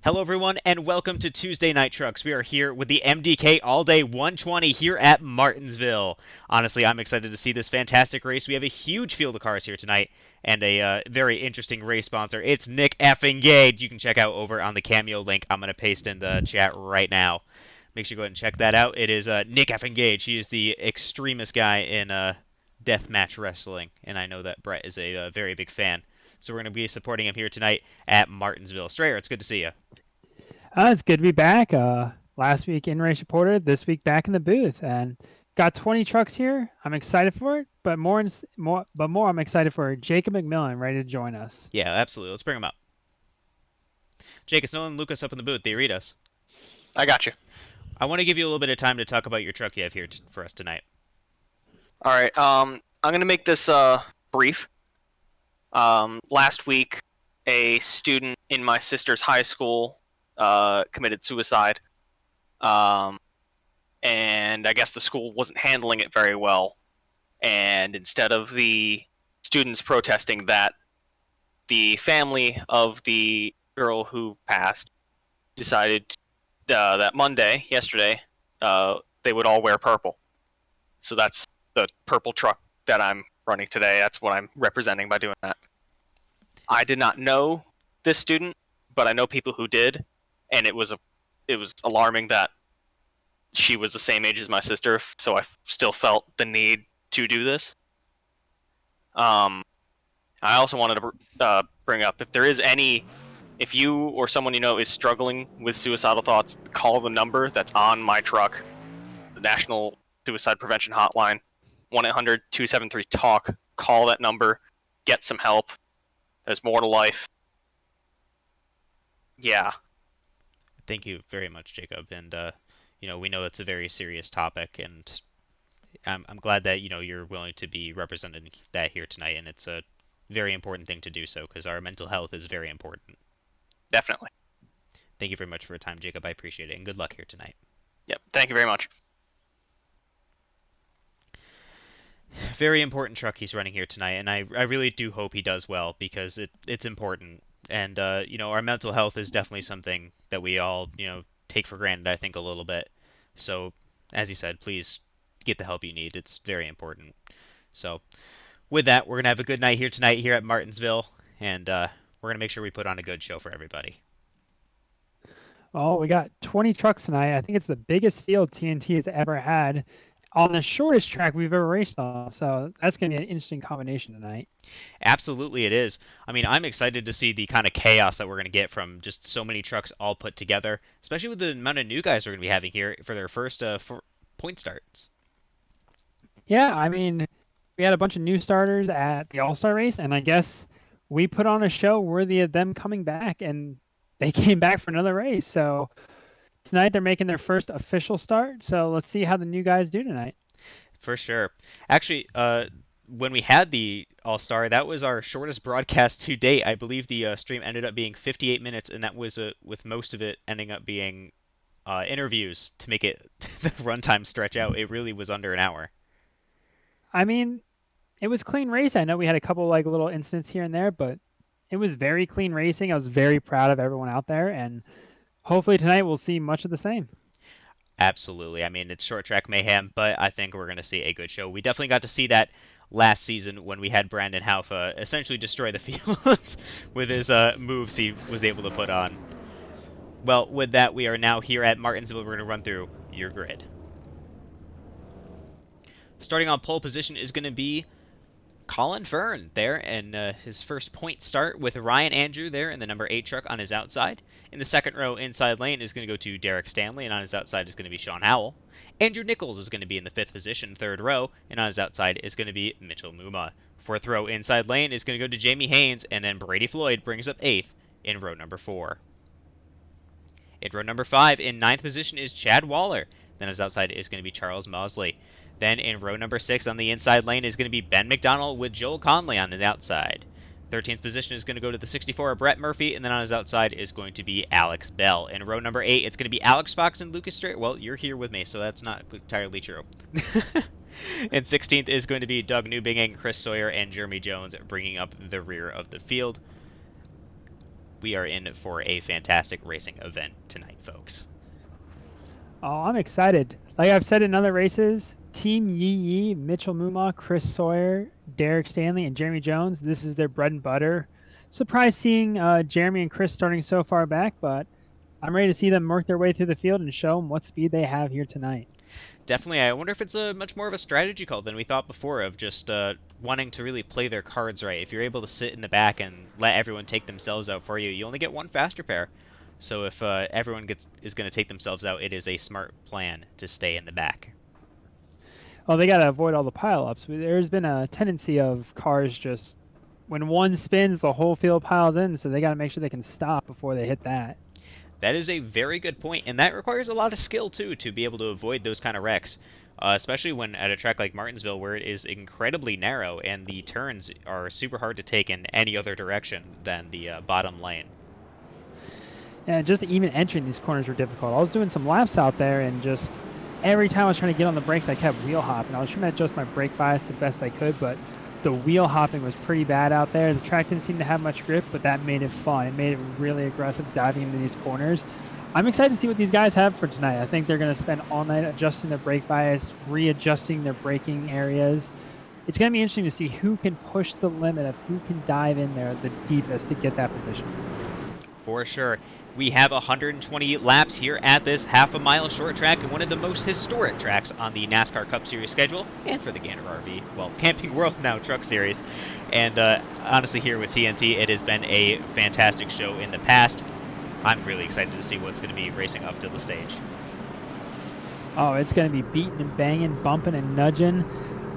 Hello, everyone, and welcome to Tuesday Night Trucks. We are here with the MDK All Day 120 here at Martinsville. Honestly, I'm excited to see this fantastic race. We have a huge field of cars here tonight and a very interesting race sponsor. It's Nick effing Gage. You can check out over on the Cameo link. I'm going to paste in the chat right now. Make sure you go ahead and check that out. It is Nick effing Gage. He is the extremist guy in deathmatch wrestling, and I know that Brett is a very big fan. So we're going to be supporting him here tonight at Martinsville. Strayer, it's good to see you. It's good to be back. Last week in race reporter, this week back in the booth, and got 20 trucks here. I'm excited for it, but more, I'm excited for Jacob Mcmillan ready to join us. Yeah, absolutely. Let's bring him up. Jake, it's Nolan Lucas up in the booth. They read us. I got you. I want to give you a little bit of time to talk about your truck you have here for us tonight. All right. I'm gonna make this brief. Last week, a student in my sister's high school committed suicide, and I guess the school wasn't handling it very well. And instead of the students protesting that, the family of the girl who passed decided that Monday, yesterday, they would all wear purple. So that's the purple truck that I'm running today. That's what I'm representing by doing that. I did not know this student, but I know people who did, and it was alarming that she was the same age as my sister, so I still felt the need to do this. I also wanted to bring up, if you or someone you know is struggling with suicidal thoughts, call the number that's on my truck, the National Suicide Prevention Hotline, 1-800-273-TALK. Call that number, get some help. There's more to life. Yeah. Thank you very much, Jacob. And we know that's a very serious topic, and I'm glad that you're willing to be representing that here tonight. And it's a very important thing to do so because our mental health is very important. Definitely. Thank you very much for your time, Jacob. I appreciate it, and good luck here tonight. Yep. Thank you very much. Very important truck he's running here tonight, and I really do hope he does well because it's important. And our mental health is definitely something that we all take for granted, I think, a little bit. So, as he said, please get the help you need. It's very important. So, with that, we're gonna have a good night here tonight here at Martinsville, and we're gonna make sure we put on a good show for everybody. Oh, we got 20 trucks tonight. I think it's the biggest field TNT has ever had on the shortest track we've ever raced on. So that's going to be an interesting combination tonight. Absolutely, it is. I mean, I'm excited to see the kind of chaos that we're going to get from just so many trucks all put together, especially with the amount of new guys we're going to be having here for their first point starts. Yeah, I mean, we had a bunch of new starters at the All-Star race, and I guess we put on a show worthy of them coming back, and they came back for another race. So tonight they're making their first official start, so let's see how the new guys do tonight. For sure. Actually, when we had the All-Star, that was our shortest broadcast to date. I believe the stream ended up being 58 minutes, and that was with most of it ending up being interviews to make it the runtime stretch out. It really was under an hour. I mean, it was clean race. I know we had a couple little incidents here and there, but it was very clean racing. I was very proud of everyone out there, and hopefully tonight we'll see much of the same. Absolutely. I mean, it's short track mayhem, but I think we're going to see a good show. We definitely got to see that last season when we had Brandon Haufa essentially destroy the field with his moves he was able to put on. Well, with that, we are now here at Martinsville. We're going to run through your grid. Starting on pole position is going to be Colin Fern there, and his first point start with Ryan Andrew there in the number 8 truck on his outside. In the second row, inside lane is going to go to Derek Stanley, and on his outside is going to be Sean Howell. Andrew Nichols is going to be in the 5th position, third row, and on his outside is going to be Mitchell Muma. Fourth row, inside lane is going to go to Jamie Haynes, and then Brady Floyd brings up 8th in row number 4. In row number 5, in 9th position is Chad Waller. Then his outside is going to be Charles Mosley. Then in row number 6 on the inside lane is going to be Ben McDonald with Joel Conley on the outside. 13th position is going to go to the 64, Brett Murphy, and then on his outside is going to be Alex Bell. In row number 8, it's going to be Alex Fox and Lucas Strait. Well, you're here with me, so that's not entirely true. And 16th is going to be Doug Newbinging, Chris Sawyer, and Jeremy Jones bringing up the rear of the field. we are in for a fantastic racing event tonight, folks. Oh, I'm excited. Like I've said in other races, Team Yee Yee, Mitchell Muma, Chris Sawyer, Derek Stanley, and Jeremy Jones, this is their bread and butter. Surprised seeing Jeremy and Chris starting so far back, but I'm ready to see them work their way through the field and show them what speed they have here tonight. Definitely. I wonder if it's a much more of a strategy call than we thought before of just wanting to really play their cards right. If you're able to sit in the back and let everyone take themselves out for you, you only get one faster pair. So if everyone is going to take themselves out, it is a smart plan to stay in the back. Well, they got to avoid all the pileups. There's been a tendency of cars just, when one spins, the whole field piles in, so they got to make sure they can stop before they hit that. That is a very good point, and that requires a lot of skill, too, to be able to avoid those kind of wrecks, especially when at a track like Martinsville, where it is incredibly narrow, and the turns are super hard to take in any other direction than the bottom lane. Yeah, just even entering these corners were difficult. I was doing some laps out there, and just every time I was trying to get on the brakes, I kept wheel hopping. I was trying to adjust my brake bias the best I could, but the wheel hopping was pretty bad out there. The track didn't seem to have much grip, but that made it fun. It made it really aggressive diving into these corners. I'm excited to see what these guys have for tonight. I think they're going to spend all night adjusting their brake bias, readjusting their braking areas. It's going to be interesting to see who can push the limit of who can dive in there the deepest to get that position. For sure. We have 120 laps here at this half-a-mile short track, and one of the most historic tracks on the NASCAR Cup Series schedule, and for the Gander RV, well, Camping World Now Truck Series. And honestly, here with TNT, it has been a fantastic show in the past. I'm really excited to see what's going to be racing up to the stage. Oh, it's going to be beating and banging, bumping and nudging.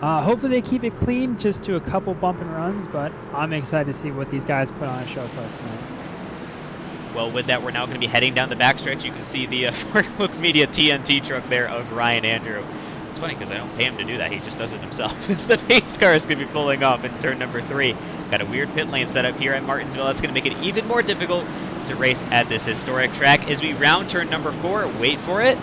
Hopefully they keep it clean, just to a couple bump and runs, but I'm excited to see what these guys put on a show for us tonight. Well, with that, we're now going to be heading down the backstretch. You can see the Look Media TNT truck there of Ryan Andrew. It's funny because I don't pay him to do that. He just does it himself. It's the pace car is going to be pulling off in turn number 3. Got a weird pit lane set up here at Martinsville. That's going to make it even more difficult to race at this historic track. As we round turn number 4, wait for it.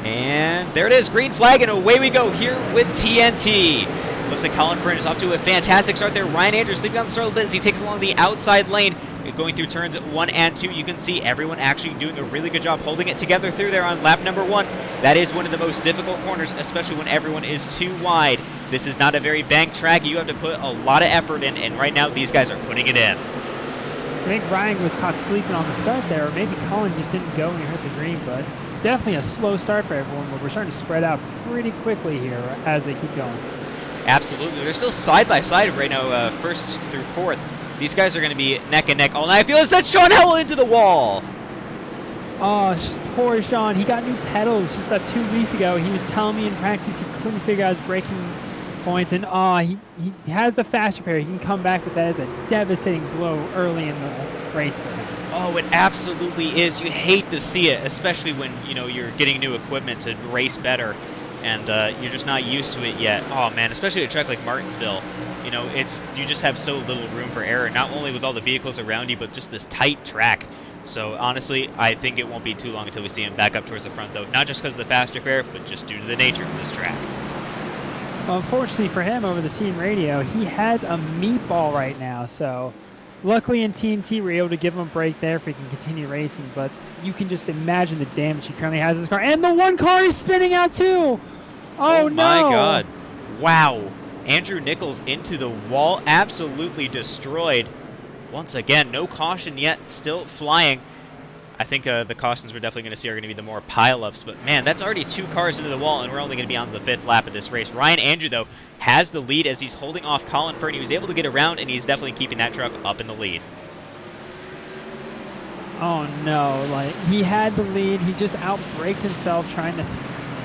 And there it is, green flag, and away we go here with TNT. Looks like Colin Fern is off to a fantastic start there. Ryan Andrews sleeping on the start a little bit as he takes along the outside lane. Going through turns 1 and 2, you can see everyone actually doing a really good job holding it together through there on lap number 1. That is one of the most difficult corners, especially when everyone is too wide. This is not a very banked track. You have to put a lot of effort in, and right now these guys are putting it in. I think Ryan was caught sleeping on the start there, or maybe Colin just didn't go when he hit the green, but definitely a slow start for everyone, but we're starting to spread out pretty quickly here as they keep going. Absolutely. They're still side by side right now, first through 4th. These guys are going to be neck and neck all night. I feel as that's Sean Howell into the wall. Oh, poor Sean. He got new pedals just about 2 weeks ago. He was telling me in practice he couldn't figure out his braking points, and he has the faster pair. He can come back with that as a devastating blow early in the race for him. Oh, it absolutely is. You hate to see it, especially when you're getting new equipment to race better, and you're just not used to it yet. Oh man, especially at a track like Martinsville. You just have so little room for error, not only with all the vehicles around you, but just this tight track. So honestly, I think it won't be too long until we see him back up towards the front, though. Not just because of the faster pair, but just due to the nature of this track. Well, unfortunately for him, over the team radio, he has a meatball right now. So luckily in TNT, we're able to give him a break there if he can continue racing. But you can just imagine the damage he currently has in his car. And the one car is spinning out too! Oh no! My God. Wow. Andrew Nichols into the wall, absolutely destroyed. Once again, no caution yet, still flying. I think the cautions we're definitely going to see are going to be the more pile-ups, but man, that's already 2 cars into the wall, and we're only going to be on the 5th lap of this race. Ryan Andrew, though, has the lead as he's holding off Colin Fern. He was able to get around, and he's definitely keeping that truck up in the lead. Oh no, he had the lead, he just outbraked himself trying to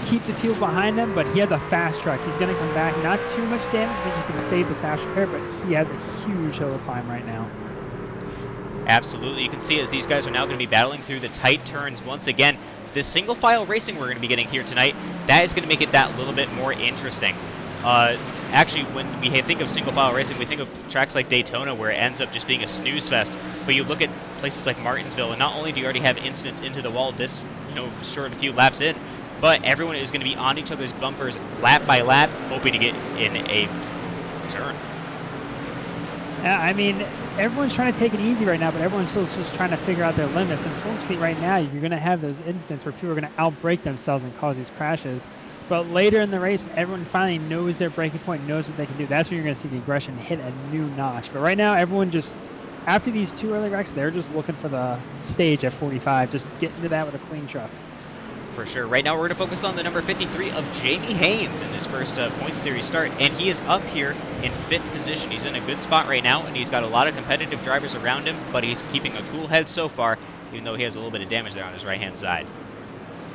keep the field behind him, but he has a fast truck. He's going to come back. Not too much damage, but he can save the faster pair, but he has a huge hill to climb right now. Absolutely. You can see as these guys are now going to be battling through the tight turns once again. This single file racing we're going to be getting here tonight, that is going to make it that little bit more interesting. Actually, when we think of single file racing, we think of tracks like Daytona where it ends up just being a snooze fest. But you look at places like Martinsville, and not only do you already have incidents into the wall this, short a few laps in, but everyone is going to be on each other's bumpers lap by lap, hoping to get in a turn. Yeah, I mean, everyone's trying to take it easy right now, but everyone's still just trying to figure out their limits. Unfortunately, right now, you're going to have those instances where people are going to outbrake themselves and cause these crashes. But later in the race, when everyone finally knows their braking point, knows what they can do, that's when you're going to see the aggression hit a new notch. But right now, everyone just, after these 2 early wrecks, they're just looking for the stage at 45, just get into that with a clean truck. For sure. Right now, we're going to focus on the number 53 of Jamie Haynes in his first points series start, and he is up here in 5th position. He's in a good spot right now, and he's got a lot of competitive drivers around him, but he's keeping a cool head so far, even though he has a little bit of damage there on his right-hand side.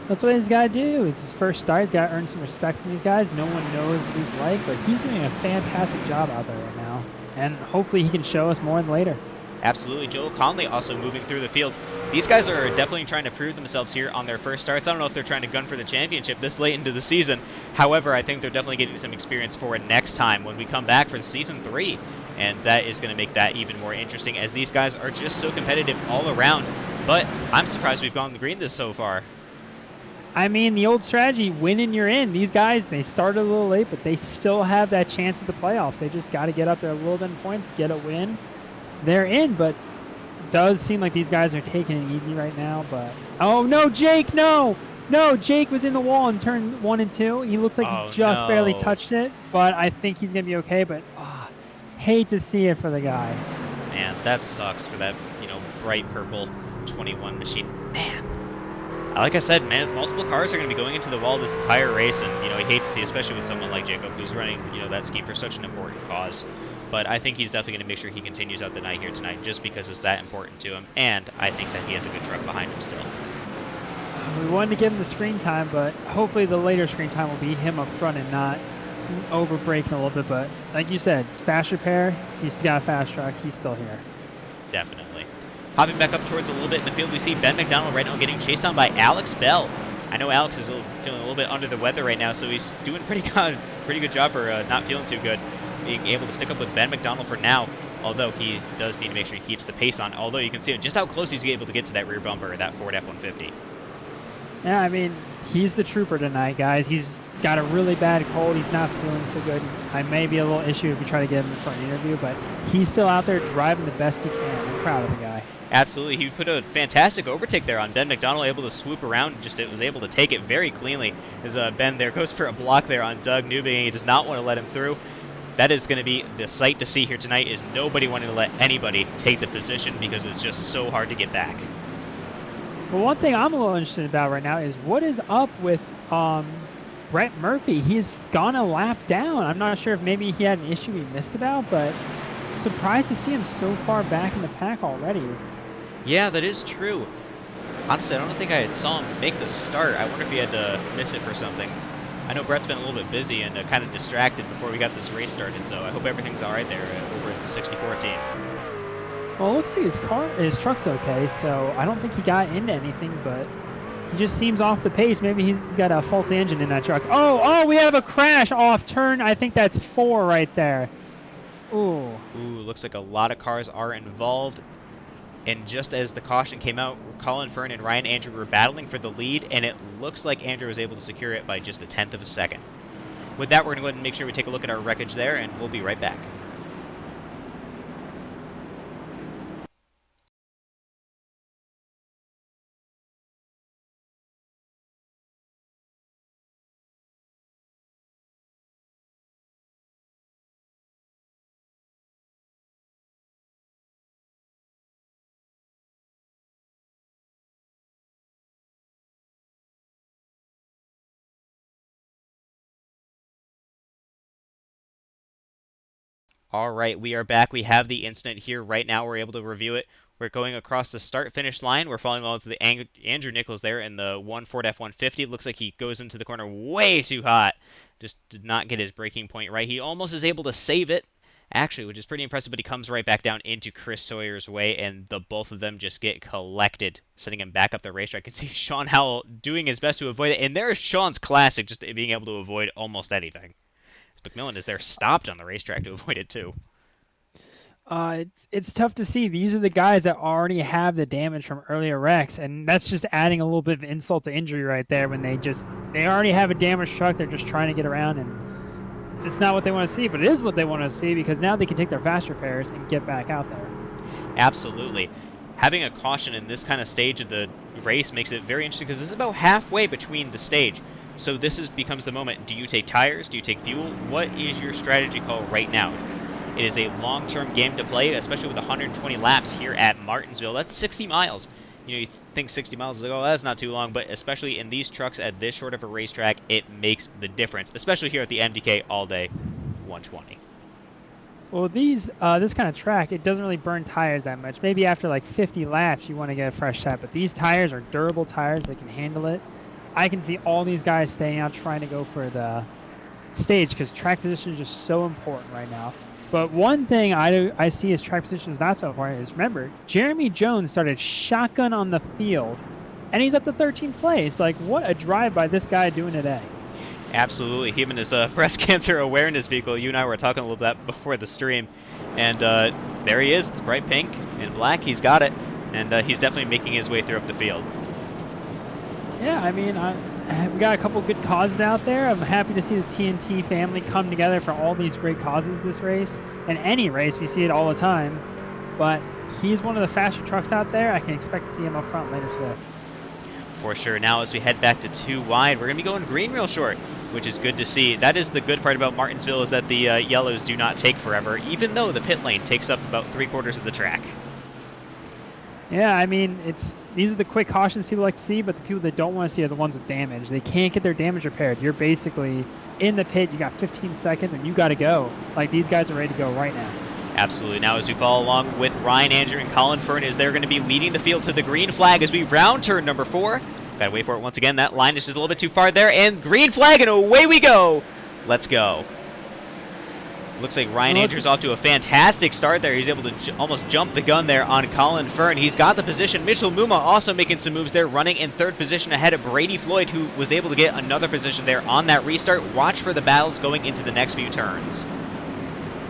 That's what he's got to do. It's his first start. He's got to earn some respect from these guys. No one knows what he's like, but he's doing a fantastic job out there right now, and hopefully he can show us more later. Absolutely. Joel Conley also moving through the field. These guys are definitely trying to prove themselves here on their first starts. I don't know if they're trying to gun for the championship this late into the season. However, I think they're definitely getting some experience for it next time when we come back for Season 3. And that is going to make that even more interesting, as these guys are just so competitive all around. But I'm surprised we've gone green this so far. I mean, the old strategy, win and you're in. These guys, they started a little late, but they still have that chance at the playoffs. They just got to get up there a little bit in points, get a win. They're in, but it does seem like these guys are taking it easy right now. But oh no, Jake, no! No, Jake was in the wall in turn 1 and 2. He looks like he just barely touched it, but I think he's going to be okay. But hate to see it for the guy. Man, that sucks for that, bright purple 21 machine. Man. Like I said, man, multiple cars are going to be going into the wall this entire race, and, you hate to see, especially with someone like Jacob, who's running, that scheme for such an important cause. But I think he's definitely going to make sure he continues out the night here tonight, just because it's that important to him, and I think that he has a good truck behind him still. We wanted to give him the screen time, but hopefully the later screen time will be him up front and not over-braking a little bit. But like you said, fast repair, he's got a fast truck, he's still here. Definitely. Hopping back up towards a little bit in the field, we see Ben McDonald right now getting chased down by Alex Bell. I know Alex is feeling a little bit under the weather right now, so he's doing pretty good job for not feeling too good, being able to stick up with Ben McDonald for now, although he does need to make sure he keeps the pace on, although you can see just how close he's able to get to that rear bumper, that Ford F-150. Yeah, I mean, he's the trooper tonight, guys. He's got a really bad cold. He's not feeling so good. I may be a little issue if we try to get him for an interview, but he's still out there driving the best he can. I'm proud of the guy. Absolutely. He put a fantastic overtake there on Ben McDonald, able to swoop around, was able to take it very cleanly. As Ben there goes for a block there on Doug Newby, and he does not want to let him through. That is going to be the sight to see here tonight, is nobody wanting to let anybody take the position because it's just so hard to get back. Well, one thing I'm a little interested about right now is what is up with Brett Murphy. He's gone a lap down. I'm not sure if maybe he had an issue he missed about, but surprised to see him so far back in the pack already. Yeah, that is true. Honestly, I don't think I saw him make the start. I wonder if he had to miss it for something. I know Brett's been a little bit busy and kind of distracted before we got this race started, so I hope everything's all right there over at the 64 team. Well, it looks like his truck's okay, so I don't think he got into anything, but he just seems off the pace. Maybe he's got a faulty engine in that truck. Oh, we have a crash off turn. I think that's 4 right there. Ooh, looks like a lot of cars are involved. And just as the caution came out, Colin, Fern, and Ryan Andrew were battling for the lead, and it looks like Andrew was able to secure it by just 1/10 of a second. With that, we're going to go ahead and make sure we take a look at our wreckage there, and we'll be right back. All right, we are back. We have the incident here right now. We're able to review it. We're going across the start-finish line. We're following along to the Andrew Nichols there in the one Ford F-150. Looks like he goes into the corner way too hot. Just did not get his braking point right. He almost is able to save it, actually, which is pretty impressive, but he comes right back down into Chris Sawyer's way, and the both of them just get collected, sending him back up the racetrack. I can see Sean Howell doing his best to avoid it, and there's Sean's classic, just being able to avoid almost anything. Mcmillan is there stopped on the racetrack to avoid it too. It's tough to see. These are the guys that already have the damage from earlier wrecks, and that's just adding a little bit of insult to injury right there when they already have a damaged truck. They're just trying to get around, and it's not what they want to see, but it is what they want to see because now they can take their fast repairs and get back out there. Absolutely. Having a caution in this kind of stage of the race makes it very interesting because this is about halfway between the stage. So becomes the moment. Do you take tires? Do you take fuel? What is your strategy call right now? It is a long-term game to play, especially with 120 laps here at Martinsville. That's 60 miles. You think 60 miles is like, oh, that's not too long, but especially in these trucks at this short of a racetrack, it makes the difference, especially here at the MDK All Day 120. Well, this kind of track, it doesn't really burn tires that much. Maybe after like 50 laps, you want to get a fresh set, but these tires are durable tires. They can handle it. I can see all these guys staying out trying to go for the stage because track position is just so important right now. But one thing I see as track position is not so important is, remember, Jeremy Jones started shotgun on the field, and he's up to 13th place. Like, what a drive by this guy doing today. Absolutely. Him and his breast cancer awareness vehicle. You and I were talking a little bit before the stream. And there he is. It's bright pink and black. He's got it. And he's definitely making his way through up the field. Yeah, I mean, we got a couple good causes out there. I'm happy to see the TNT family come together for all these great causes this race. In any race, we see it all the time. But he's one of the faster trucks out there. I can expect to see him up front later today. For sure. Now as we head back to 2 wide, we're going to be going green real short, which is good to see. That is the good part about Martinsville, is that the yellows do not take forever, even though the pit lane takes up about 3/4 of the track. Yeah, I mean, these are the quick cautions people like to see, but the people that don't want to see are the ones with damage. They can't get their damage repaired. You're basically in the pit, you got 15 seconds, and you got to go. Like, these guys are ready to go right now. Absolutely. Now as we follow along with Ryan Andrew and Colin Fern, is they're going to be leading the field to the green flag as we round turn number 4. Gotta wait for it once again. That line is just a little bit too far there, and green flag, and away we go. Let's go. Looks like Ryan Andrews off to a fantastic start there. He's able to almost jump the gun there on Colin Fern. He's got the position. Mitchell Muma also making some moves there, running in 3rd position ahead of Brady Floyd, who was able to get another position there on that restart. Watch for the battles going into the next few turns.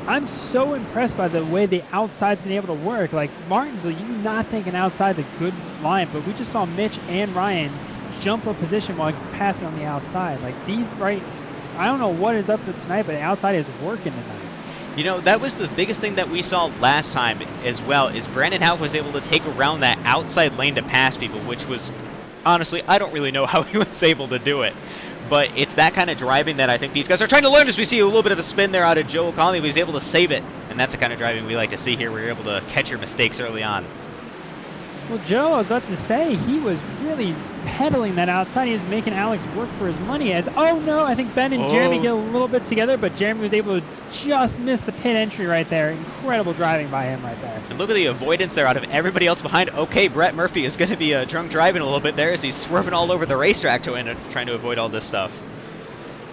I'm so impressed by the way the outside's been able to work. Like, Martinsville, you do not think an outside's a good line, but we just saw Mitch and Ryan jump a position while passing on the outside. Like, I don't know what is up to tonight, but the outside is working tonight. You know, that was the biggest thing that we saw last time as well, is Brandon Houff was able to take around that outside lane to pass people, which was, honestly, I don't really know how he was able to do it. But it's that kind of driving that I think these guys are trying to learn, as we see a little bit of a spin there out of Joel Conley, but he's able to save it. And that's the kind of driving we like to see here, where you're able to catch your mistakes early on. Well, Joe, I was about to say, he was really pedaling that outside. He was making Alex work for his money. I think Ben and Jeremy get a little bit together, but Jeremy was able to just miss the pit entry right there. Incredible driving by him right there. And look at the avoidance there out of everybody else behind. Okay, Brett Murphy is going to be drunk driving a little bit there as he's swerving all over the racetrack trying to avoid all this stuff.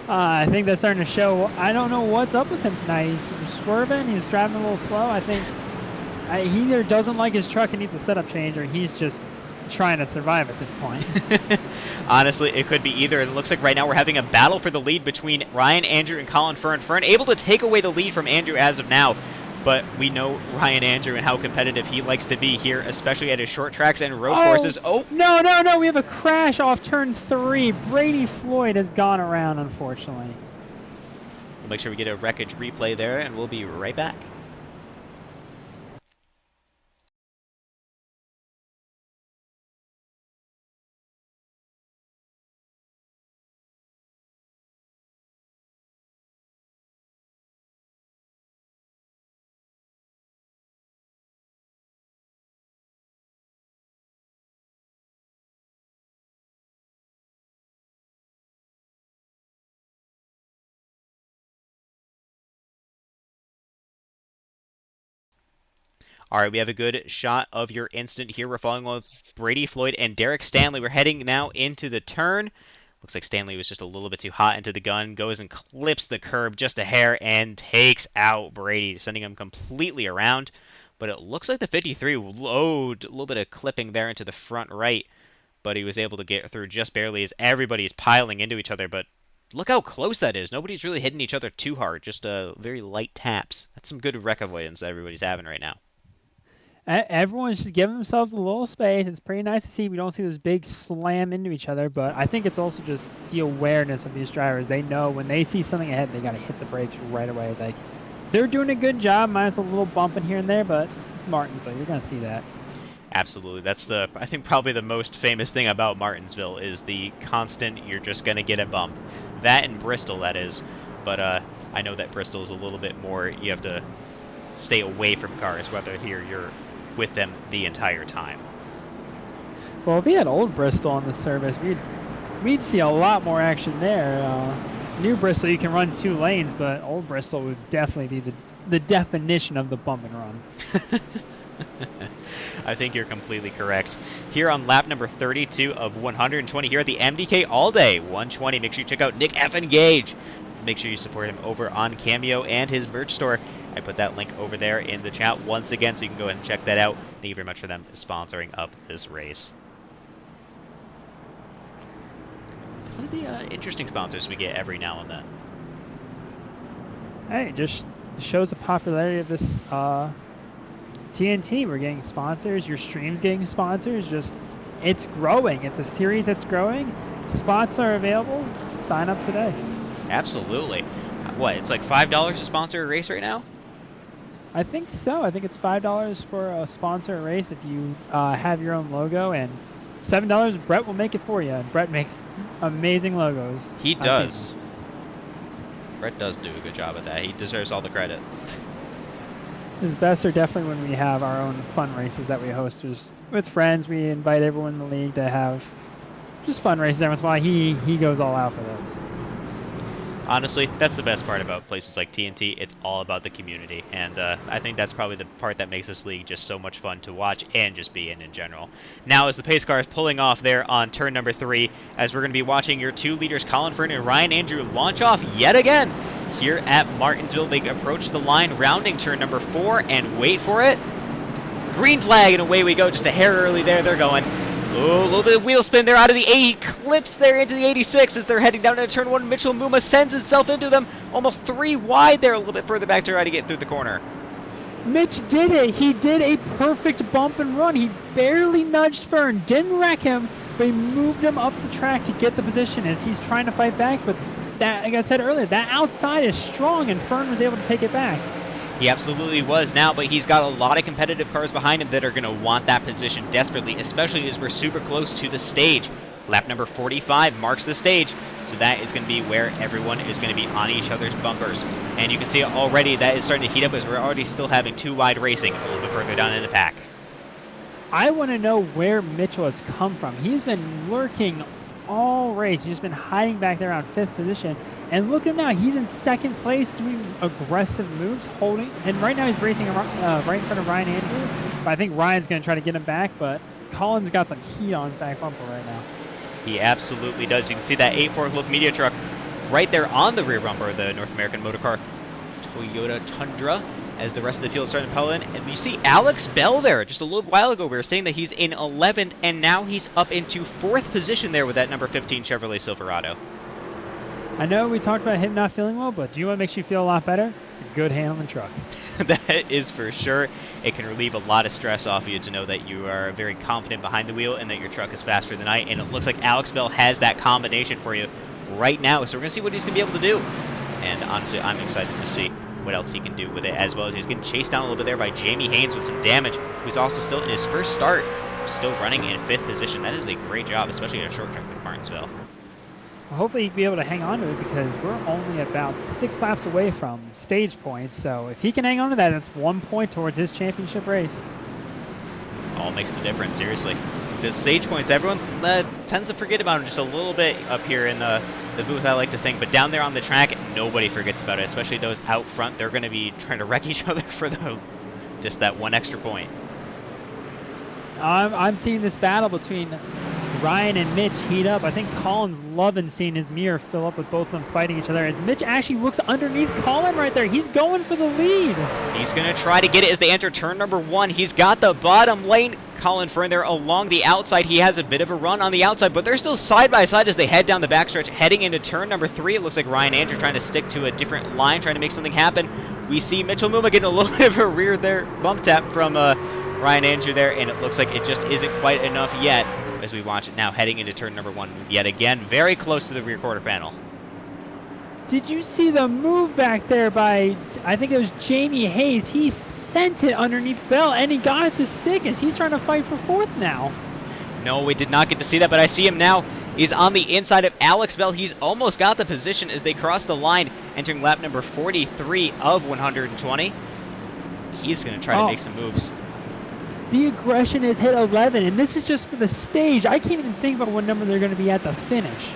I think that's starting to show. I don't know what's up with him tonight. He's swerving. He's driving a little slow. I think he either doesn't like his truck and needs a setup change, or he's just trying to survive at this point. Honestly, it could be either. It looks like right now we're having a battle for the lead between Ryan Andrew and Colin Fern. Fern able to take away the lead from Andrew as of now, but we know Ryan Andrew and how competitive he likes to be here, especially at his short tracks and road courses. Oh! No, we have a crash off turn 3. Brady Floyd has gone around, unfortunately. We'll make sure we get a wreckage replay there, and we'll be right back. All right, we have a good shot of your instant here. We're following with Brady Floyd and Derek Stanley. We're heading now into the turn. Looks like Stanley was just a little bit too hot into the gun. Goes and clips the curb just a hair and takes out Brady, sending him completely around. But it looks like the 53 load a little bit of clipping there into the front right. But he was able to get through just barely as everybody's piling into each other. But look how close that is. Nobody's really hitting each other too hard. Just very light taps. That's some good wreck avoidance that everybody's having right now. Everyone's just giving themselves a little space. It's pretty nice to see. We don't see this big slam into each other, but I think it's also just the awareness of these drivers. They know when they see something ahead, they got to hit the brakes right away. Like, they're doing a good job, minus a little bumping here and there, but it's Martinsville. You're going to see that. Absolutely. That's I think probably the most famous thing about Martinsville is the constant, you're just going to get a bump. That and Bristol, that is. But I know that Bristol is a little bit more, you have to stay away from cars, whether here you're with them the entire time. Well, if we had old Bristol on the service, we'd see a lot more action there. New Bristol, you can run 2 lanes, but old Bristol would definitely be the definition of the bump and run. I think you're completely correct. Here on lap number 32 of 120 here at the MDK All Day 120, make sure you check out Nick F. Gage. Make sure you support him over on Cameo and his merch store. I put that link over there in the chat once again, so you can go ahead and check that out. Thank you very much for them sponsoring up this race. Definitely the interesting sponsors we get every now and then. Hey, just shows the popularity of this TNT. We're getting sponsors. Your stream's getting sponsors. Just, it's growing. It's a series that's growing. Spots are available. Sign up today. Absolutely. What, it's like $5 to sponsor a race right now? I think so. I think it's $5 for a sponsor race if you have your own logo, and $7 Brett will make it for you. And Brett makes amazing logos. He does. Brett does do a good job at that. He deserves all the credit. His best are definitely when we have our own fun races that we host. With friends, we invite everyone in the league to have just fun races every once in a while. He goes all out for those. Honestly, that's the best part about places like TNT. It's all about the community, and I think that's probably the part that makes this league just so much fun to watch and just be in general. Now, as the pace car is pulling off there on turn number 3, as we're going to be watching your 2 leaders, Colin, Fern, and Ryan Andrew, launch off yet again here at Martinsville. They approach the line, rounding turn number 4, and wait for it. Green flag, and away we go. Just a hair early there. They're going. Oh, a little bit of wheel spin there out of the 80, clips there into the 86 as they're heading down into turn 1. Mcmillan sends himself into them, almost 3 wide there, a little bit further back to try to get through the corner. Mitch did it. He did a perfect bump and run. He barely nudged Fern, didn't wreck him, but he moved him up the track to get the position as he's trying to fight back. But that, like I said earlier, that outside is strong, and Fern was able to take it back. He absolutely was now, but he's got a lot of competitive cars behind him that are going to want that position desperately, especially as we're super close to the stage. Lap number 45 marks the stage, so that is going to be where everyone is going to be on each other's bumpers. And you can see already that is starting to heat up as we're already still having 2 wide racing a little bit further down in the pack. I want to know where Mitchell has come from. He's been lurking all race. He's just been hiding back there around 5th position. And look at now, he's in 2nd place doing aggressive moves, holding. And right now he's racing right in front of Ryan Andrew. But I think Ryan's going to try to get him back, but Colin's got some heat on his back bumper right now. He absolutely does. You can see that 8-4 look media truck right there on the rear bumper of the North American Motorcar Toyota Tundra as the rest of the field is starting to pull in. And you see Alex Bell there. Just a little while ago we were saying that he's in 11th, and now he's up into 4th position there with that number 15 Chevrolet Silverado. I know we talked about him not feeling well, but do you know what makes you feel a lot better? A good handling truck. That is for sure. It can relieve a lot of stress off you to know that you are very confident behind the wheel and that your truck is faster than I. And it looks like Alex Bell has that combination for you right now. So we're going to see what he's going to be able to do. And honestly, I'm excited to see what else he can do with it, as well as he's getting chased down a little bit there by Jamie Haynes with some damage, who's also still in his first start, still running in 5th position. That is a great job, especially in a short track like Martinsville. Hopefully he can be able to hang on to it because we're only about 6 laps away from stage points. So if he can hang on to that, that's 1 point towards his championship race. All makes the difference, seriously. The stage points, everyone tends to forget about them just a little bit up here in the booth, I like to think. But down there on the track, nobody forgets about it, especially those out front. They're going to be trying to wreck each other for just that 1 extra point. I'm seeing this battle between Ryan and Mitch heat up. I think Colin's loving seeing his mirror fill up with both of them fighting each other as Mitch actually looks underneath Colin right there. He's going for the lead. He's going to try to get it as they enter turn number 1. He's got the bottom lane. Colin Fern there along the outside. He has a bit of a run on the outside, but they're still side by side as they head down the backstretch, heading into turn number 3. It looks like Ryan Andrew trying to stick to a different line, trying to make something happen. We see Mitchell Muma getting a little bit of a rear there bump tap from Ryan Andrew there, and it looks like it just isn't quite enough yet as we watch it now heading into turn number 1 yet again, very close to the rear quarter panel. Did you see the move back there by, I think it was Jamie Hayes? He sent it underneath Bell, and he got it to stick as he's trying to fight for 4th now. No, we did not get to see that, but I see him now. He's on the inside of Alex Bell. He's almost got the position as they cross the line, entering lap number 43 of 120. He's going to try to make some moves. The aggression has hit 11, and this is just for the stage. I can't even think about what number they're going to be at the finish.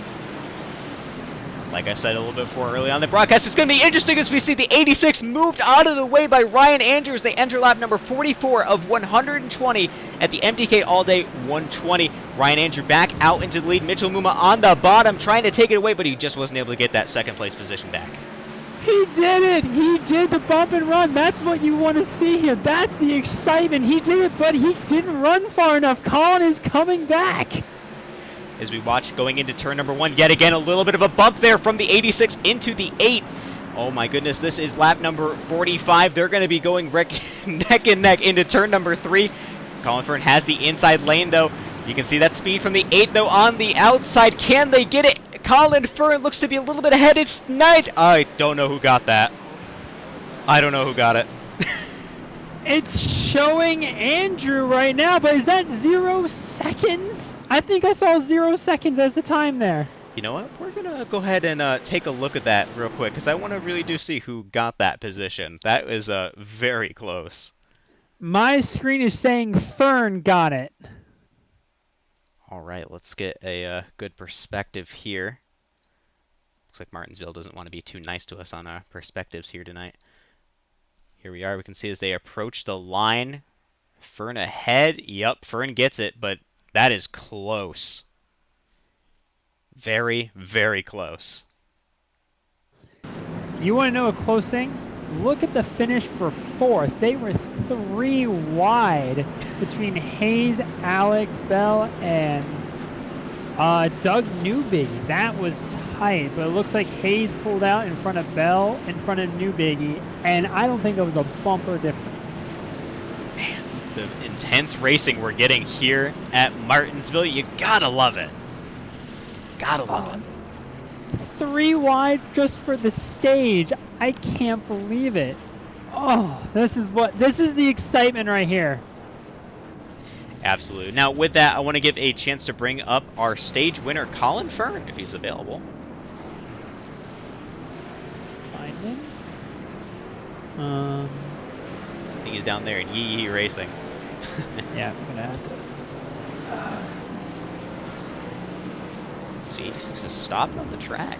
Like I said a little bit before early on the broadcast, it's going to be interesting as we see the 86 moved out of the way by Ryan Andrews. They enter lap number 44 of 120 at the MDK All Day 120. Ryan Andrews back out into the lead. Mitchell Muma on the bottom trying to take it away, but he just wasn't able to get that second place position back. He did it! He did the bump and run. That's what you want to see here. That's the excitement. He did it, but he didn't run far enough. Colin is coming back. As we watch going into turn number 1, yet again a little bit of a bump there from the 86 into the 8. Oh my goodness, this is lap number 45. They're going to be going neck and neck into turn number 3. Colin Fern has the inside lane though. You can see that speed from the 8 though on the outside. Can they get it? Colin Fern looks to be a little bit ahead. It's Knight. I don't know who got that. I don't know who got it. It's showing Andrew right now, but is that 0 seconds? I think I saw 0 seconds as the time there. You know what? We're going to go ahead and take a look at that real quick because I want to really do see who got that position. That is very close. My screen is saying Fern got it. All right, let's get a good perspective here. Looks like Martinsville doesn't want to be too nice to us on perspectives here tonight. Here we are. We can see as they approach the line. Fern ahead. Yep, Fern gets it, but that is close. Very, very close. You want to know a close thing? Look at the finish for 4th. They were 3 wide between Hayes, Alex Bell, and Doug Newbiggie. That was tight, but it looks like Hayes pulled out in front of Bell, in front of Newbiggie, and I don't think it was a bumper difference. Man, the intense racing we're getting here at Martinsville, you gotta love it. Gotta love it. 3 wide just for the stage. I can't believe it. Oh, this is the excitement right here. Absolutely. Now, with that, I want to give a chance to bring up our stage winner, Colin Fern, if he's available. Find him. I think he's down there in Yee Yee Racing. Yeah, I'm gonna have to. See, 86 is stopped on the track.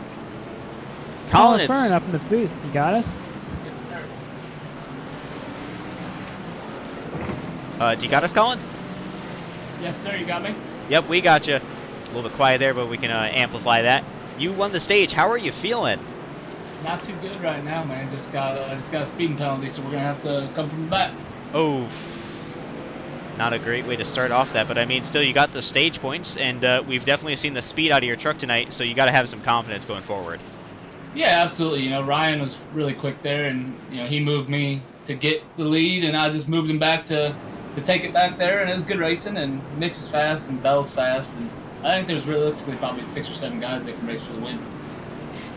Colin Fern up in the booth. You got us? Do you got us, Colin? Yes, sir. You got me? Yep, we got you. A little bit quiet there, but we can amplify that. You won the stage. How are you feeling? Not too good right now, man. Just got a speeding penalty, so we're gonna have to come from the back. Oh, not a great way to start off that, but I mean, still, you got the stage points, and we've definitely seen the speed out of your truck tonight, so you got to have some confidence going forward. Yeah, absolutely. You know, Ryan was really quick there, and he moved me to get the lead, and I just moved him back to take it back there, and it was good racing. And Mitch was fast, and Bell's fast, and I think there's realistically probably 6 or 7 guys that can race for the win.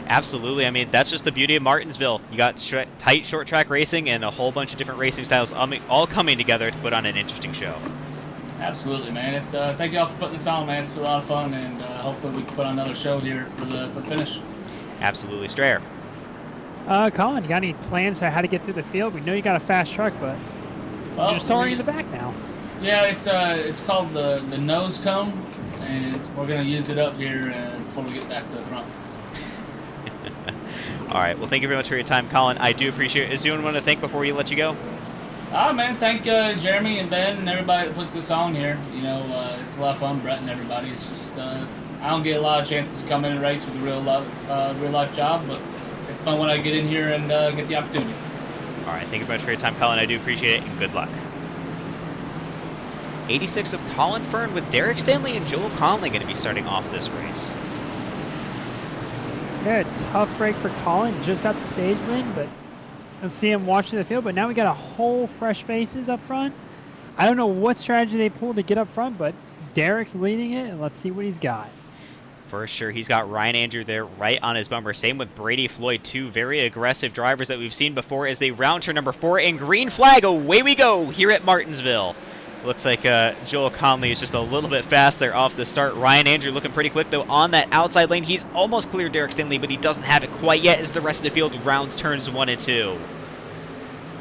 Absolutely. I mean, that's just the beauty of Martinsville. You got tight short track racing and a whole bunch of different racing styles all coming together to put on an interesting show. Absolutely, man. It's thank you all for putting this on, man. It's been a lot of fun, and hopefully we can put on another show here for the finish. Absolutely. Strayer. Colin, you got any plans for how to get through the field? We know you got a fast truck, but you're just already in the back now. Yeah, it's called the nose cone, and we're gonna use it up here before we get back to the front. All right. Well, thank you very much for your time, Colin. I do appreciate it. Is there anyone want to thank before we let you go? Man, thank Jeremy and Ben and everybody that puts this on here. It's a lot of fun, Brett and everybody. It's just I don't get a lot of chances to come in and race with a real life job, but it's fun when I get in here and get the opportunity. All right. Thank you very much for your time, Colin. I do appreciate it, and good luck. 86 of Colin Fern with Derek Stanley and Joel Conley going to be starting off this race. Yeah, tough break for Colin. Just got the stage win, but let's see him watching the field. But now we got a whole fresh faces up front. I don't know what strategy they pulled to get up front, but Derek's leading it, and let's see what he's got. For sure, he's got Ryan Andrew there right on his bumper. Same with Brady Floyd, two very aggressive drivers that we've seen before as they round turn number 4 and green flag. Away we go here at Martinsville. Looks like Joel Conley is just a little bit fast there off the start. Ryan Andrew looking pretty quick, though, on that outside lane. He's almost cleared Derek Stanley, but he doesn't have it quite yet as the rest of the field rounds turns 1 and 2.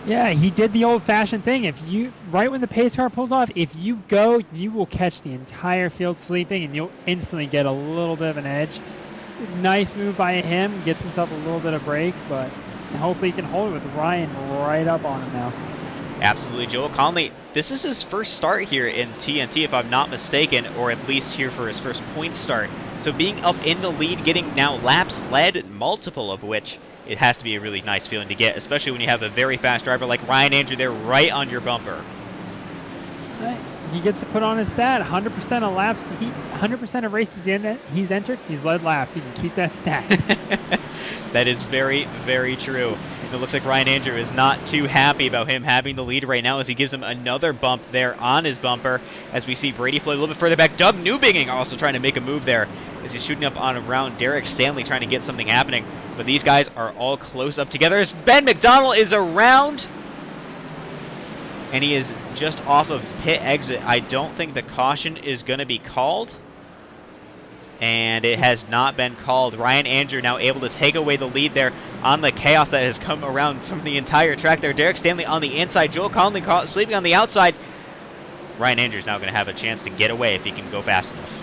Yeah, he did the old-fashioned thing. Right when the pace car pulls off, if you go, you will catch the entire field sleeping, and you'll instantly get a little bit of an edge. Nice move by him, gets himself a little bit of break, but hopefully he can hold it with Ryan right up on him now. Absolutely, Joel Conley. This is his first start here in TNT, if I'm not mistaken, or at least here for his first point start. So being up in the lead, getting now laps led, multiple of which, it has to be a really nice feeling to get, especially when you have a very fast driver like Ryan Andrew there right on your bumper. He gets to put on his stat, 100% of laps, 100% of races he's entered, he's led laps. He can keep that stat. That is very, very true. And it looks like Ryan Andrew is not too happy about him having the lead right now as he gives him another bump there on his bumper. As we see Brady Floyd a little bit further back. Doug Newbigging also trying to make a move there as he's shooting up on around Derek Stanley trying to get something happening. But these guys are all close up together as Ben McDonald is around. And he is just off of pit exit. I don't think the caution is going to be called. And it has not been called. Ryan Andrew now able to take away the lead there on the chaos that has come around from the entire track there. Derek Stanley on the inside. Joel Conley sleeping on the outside. Ryan Andrew's now going to have a chance to get away if he can go fast enough.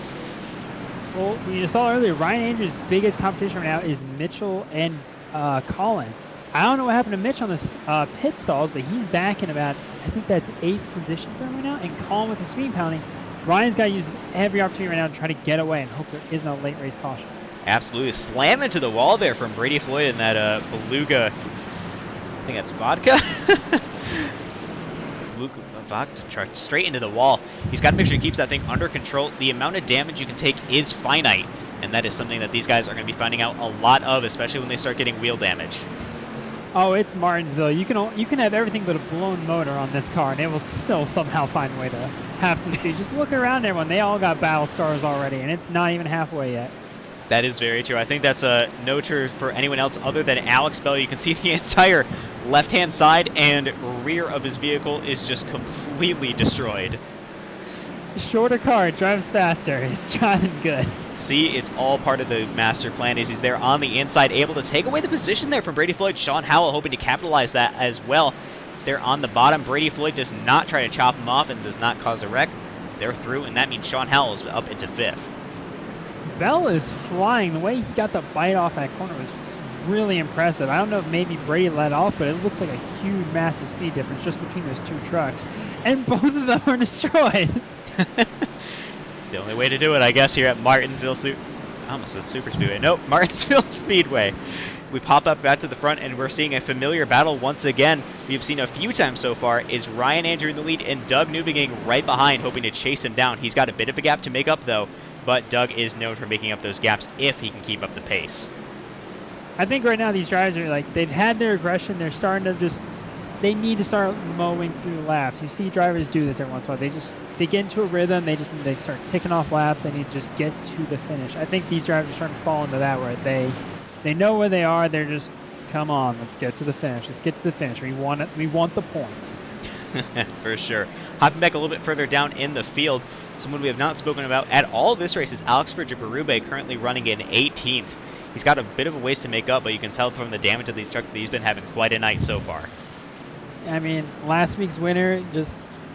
Well, you saw earlier, Ryan Andrews' biggest competition right now is Mitchell and Colin. I don't know what happened to Mitch on this pit stalls, but he's back in about, I think that's 8th position for him right now. And Colin with the speed pounding. Ryan's got to use every opportunity right now to try to get away and hope there isn't a late race caution. Absolutely. Slam into the wall there from Brady Floyd in that Beluga. I think that's vodka. Beluga vodka straight into the wall. He's got to make sure he keeps that thing under control. The amount of damage you can take is finite, and that is something that these guys are going to be finding out a lot of, especially when they start getting wheel damage. Oh, it's Martinsville. You can have everything but a blown motor on this car, and it will still somehow find a way to have some speed. Just look around everyone. They all got battle scars already, and it's not even halfway yet. That is very true. I think that's no true for anyone else other than Alex Bell. You can see the entire left-hand side and rear of his vehicle is just completely destroyed. Shorter car, drives faster. It's driving good. See, it's all part of the master plan as he's there on the inside, able to take away the position there from Brady Floyd. Sean Howell hoping to capitalize that as well. He's there on the bottom. Brady Floyd does not try to chop him off and does not cause a wreck. They're through, and that means Sean Howell is up into 5th. Bell is flying. The way he got the bite off that corner was really impressive. I don't know if maybe Brady let off, but it looks like a huge, massive speed difference just between those two trucks. And both of them are destroyed. It's the only way to do it, I guess, here at Martinsville. I almost said Super Speedway. Nope, Martinsville Speedway. We pop up back to the front, and we're seeing a familiar battle once again. We've seen a few times so far. Is Ryan Andrew in the lead and Doug Newbigging right behind, hoping to chase him down. He's got a bit of a gap to make up, though, but Doug is known for making up those gaps if he can keep up the pace. I think right now these drivers are like, they've had their aggression. They're starting to they need to start mowing through laps. You see drivers do this every once in a while. They get into a rhythm. They start ticking off laps. They need to just get to the finish. I think these drivers are starting to fall into that where they know where they are. They're just, come on, let's get to the finish. Let's get to the finish. We want it. We want the points. For sure. Hopping back a little bit further down in the field, someone we have not spoken about at all this race is Alex Berube, currently running in 18th. He's got a bit of a ways to make up, but you can tell from the damage of these trucks that he's been having quite a night so far. I mean, last week's winner,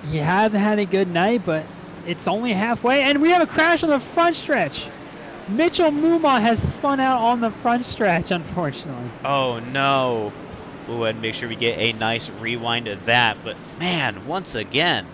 he hasn't had a good night, but it's only halfway, and we have a crash on the front stretch. Mitchell Muma has spun out on the front stretch, unfortunately. Oh, no. We'll go ahead and make sure we get a nice rewind of that, but man, once again.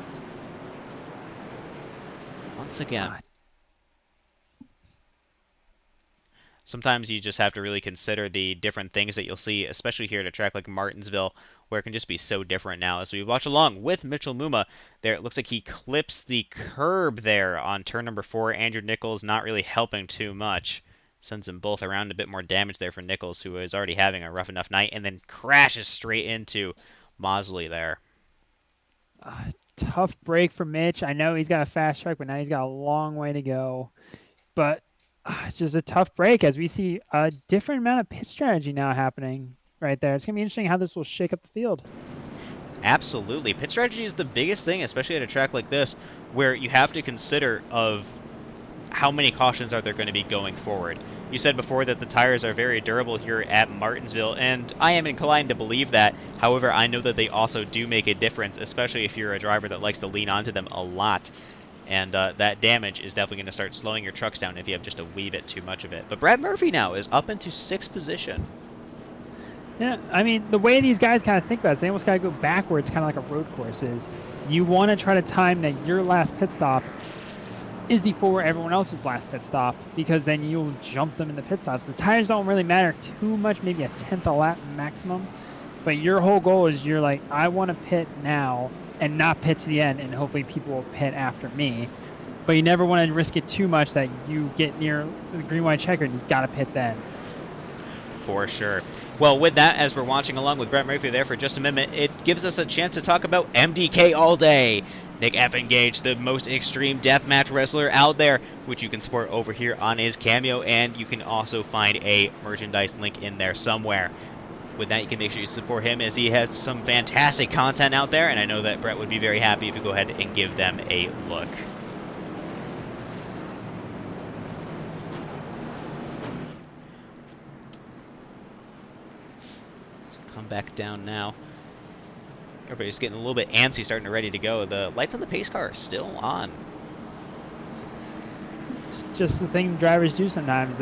Sometimes you just have to really consider the different things that you'll see, especially here at a track like Martinsville, where it can just be so different now. As we watch along with Mitchell Muma, there it looks like he clips the curb there on turn number 4. Andrew Nichols not really helping too much. Sends them both around, a bit more damage there for Nichols, who is already having a rough enough night, and then crashes straight into Mosley there. tough break for Mitch. I know he's got a fast truck, but now he's got a long way to go. But it's just a tough break as we see a different amount of pit strategy now happening right there. It's going to be interesting how this will shake up the field. Absolutely. Pit strategy is the biggest thing, especially at a track like this, where you have to consider of how many cautions are there going to be going forward. You said before that the tires are very durable here at Martinsville, and I am inclined to believe that. However, I know that they also do make a difference, especially if you're a driver that likes to lean onto them a lot. And that damage is definitely going to start slowing your trucks down if you have just a wee bit too much of it. But Brad Murphy now is up into 6th position. Yeah, I mean, the way these guys kind of think about it, they almost got to go backwards, kind of like a road course is. You want to try to time that your last pit stop is before everyone else's last pit stop, because then you'll jump them in the pit stops. The tires don't really matter too much, maybe a tenth a lap maximum, but your whole goal is you're like, I want to pit now and not pit to the end, and hopefully people will pit after me. But you never want to risk it too much that you get near the green-white checker and you've got to pit then. For sure. Well, with that, as we're watching along with Brett Murphy there for just a minute, it gives us a chance to talk about MDK all day. Nick Effin Gage, the most extreme deathmatch wrestler out there, which you can support over here on his Cameo, and you can also find a merchandise link in there somewhere. With that, you can make sure you support him as he has some fantastic content out there, and I know that Brett would be very happy if you go ahead and give them a look. Come back down now. Everybody's getting a little bit antsy, starting to ready to go. The lights on the pace car are still on. It's just the thing drivers do sometimes.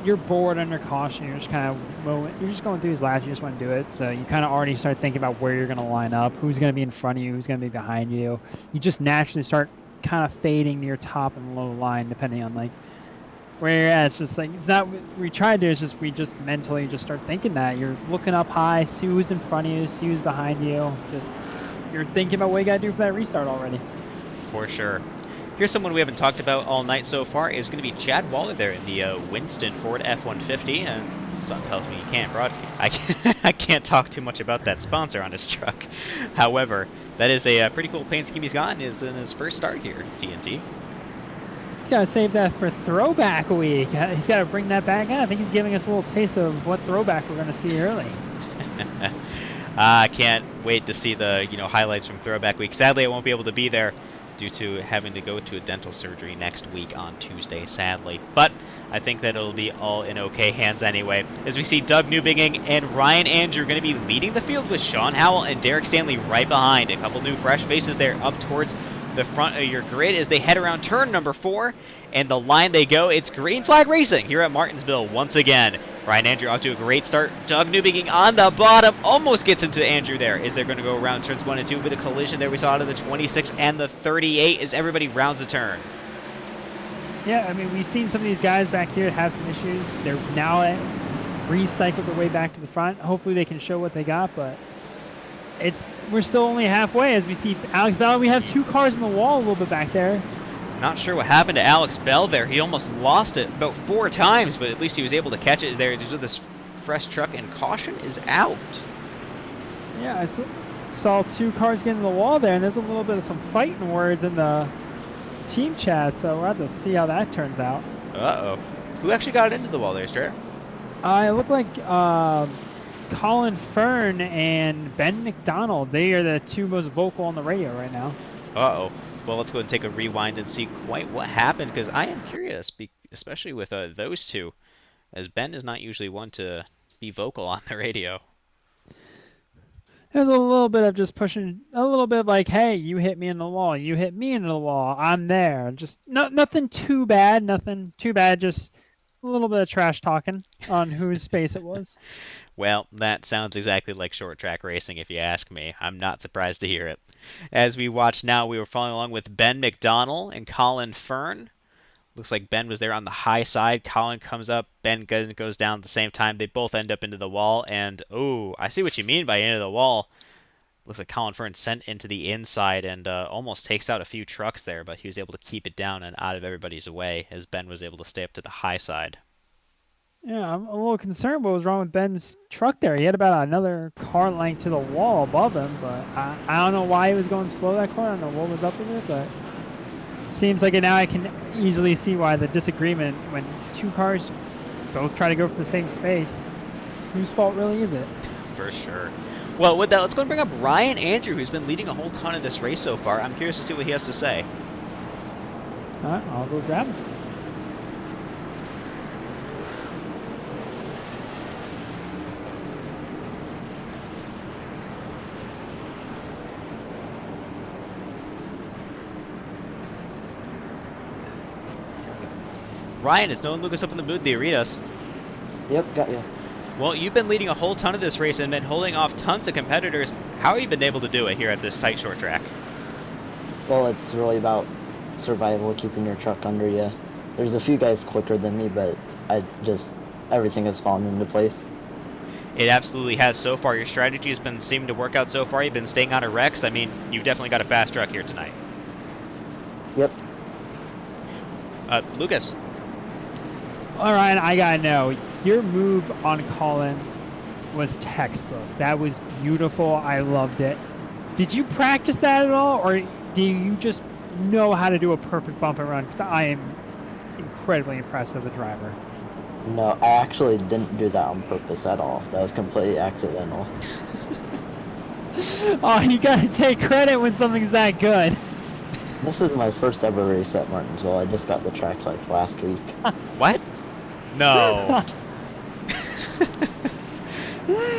You're bored under caution. You're just kind of you're just going through his laps. You just want to do it. So you kind of already start thinking about where you're going to line up, who's going to be in front of you, who's going to be behind you. You just naturally start kind of fading to your top and low line depending on like where you're at. It's just like it's not. What we try to do is just we just mentally just start thinking that you're looking up high, see who's in front of you, see who's behind you. Just you're thinking about what you got to do for that restart already. For sure. Here's someone we haven't talked about all night so far is going to be Chad Waller there in the Winston Ford F-150, and something tells me you can't broadcast. I can't talk too much about that sponsor on his truck. However, that is a pretty cool paint scheme he's got is in his first start here at TNT. He's got to save that for Throwback Week. He's got to bring that back in. I think he's giving us a little taste of what throwback we're going to see early. I can't wait to see the highlights from Throwback Week. Sadly, I won't be able to be there due to having to go to a dental surgery next week on Tuesday, sadly. But I think that it'll be all in okay hands anyway. As we see Doug Newbigging and Ryan Andrew going to be leading the field with Sean Howell and Derek Stanley right behind. A couple new fresh faces there up towards the front of your grid as they head around turn number 4, and the line they go, it's Green Flag Racing here at Martinsville once again. Ryan Andrew off to a great start. Doug Newbigging on the bottom, almost gets into Andrew there as they're going to go around turns 1 and 2. Bit of collision there we saw out of the 26 and the 38 as everybody rounds the turn. Yeah, I mean, we've seen some of these guys back here have some issues. They're now recycled their way back to the front. Hopefully they can show what they got, but we're still only halfway as we see Alex Bell. We have 2 cars in the wall a little bit back there. Not sure what happened to Alex Bell there. He almost lost it about 4 times, but at least he was able to catch it there with this fresh truck, and caution is out. Yeah, I saw 2 cars get in the wall there, and there's a little bit of some fighting words in the team chat, so we'll have to see how that turns out. Uh-oh. Who actually got into the wall there, Strayer? It looked like Colin Fern and Ben McDonald. They are the 2 most vocal on the radio right now. Uh-oh. Well, let's go and take a rewind and see quite what happened, because I am curious, especially with those 2, as Ben is not usually one to be vocal on the radio. There's a little bit of just pushing, a little bit like, hey, you hit me in the wall, you hit me in the wall, I'm there. Just nothing too bad, just a little bit of trash talking on whose space it was. Well, that sounds exactly like short track racing if you ask me. I'm not surprised to hear it. As we watch now, we were following along with Ben McDonald and Colin Fern. Looks like Ben was there on the high side. Colin comes up. Ben goes down at the same time. They both end up into the wall. And, oh, I see what you mean by into the wall. Looks like Colin Fern sent into the inside and almost takes out a few trucks there, but he was able to keep it down and out of everybody's way as Ben was able to stay up to the high side. Yeah, I'm a little concerned what was wrong with Ben's truck there. He had about another car length to the wall above him, but I don't know why he was going slow that corner. I don't know what was up with it, but seems like now I can easily see why the disagreement when two cars both try to go for the same space. Whose fault really is it? For sure. Well, with that, let's go and bring up Ryan Andrew, who's been leading a whole ton of this race so far. I'm curious to see what he has to say. All right, I'll go grab him. Ryan, is no one Lucas up in the booth? Do you read us? Yep, got you. Well, you've been leading a whole ton of this race and been holding off tons of competitors. How have you been able to do it here at this tight short track? Well, it's really about survival, keeping your truck under you. There's a few guys quicker than me, but everything has fallen into place. It absolutely has so far. Your strategy has been seeming to work out so far. You've been staying out of wrecks. I mean, you've definitely got a fast truck here tonight. Yep. Lucas. All right, I gotta know, your move on Colin was textbook. That was beautiful. I loved it. Did you practice that at all, or do you just know how to do a perfect bump and run? Because I am incredibly impressed as a driver. No, I actually didn't do that on purpose at all. That was completely accidental. Oh, you gotta take credit when something's that good. This is my first ever race at Martinsville. I just got the track like last week. What? No.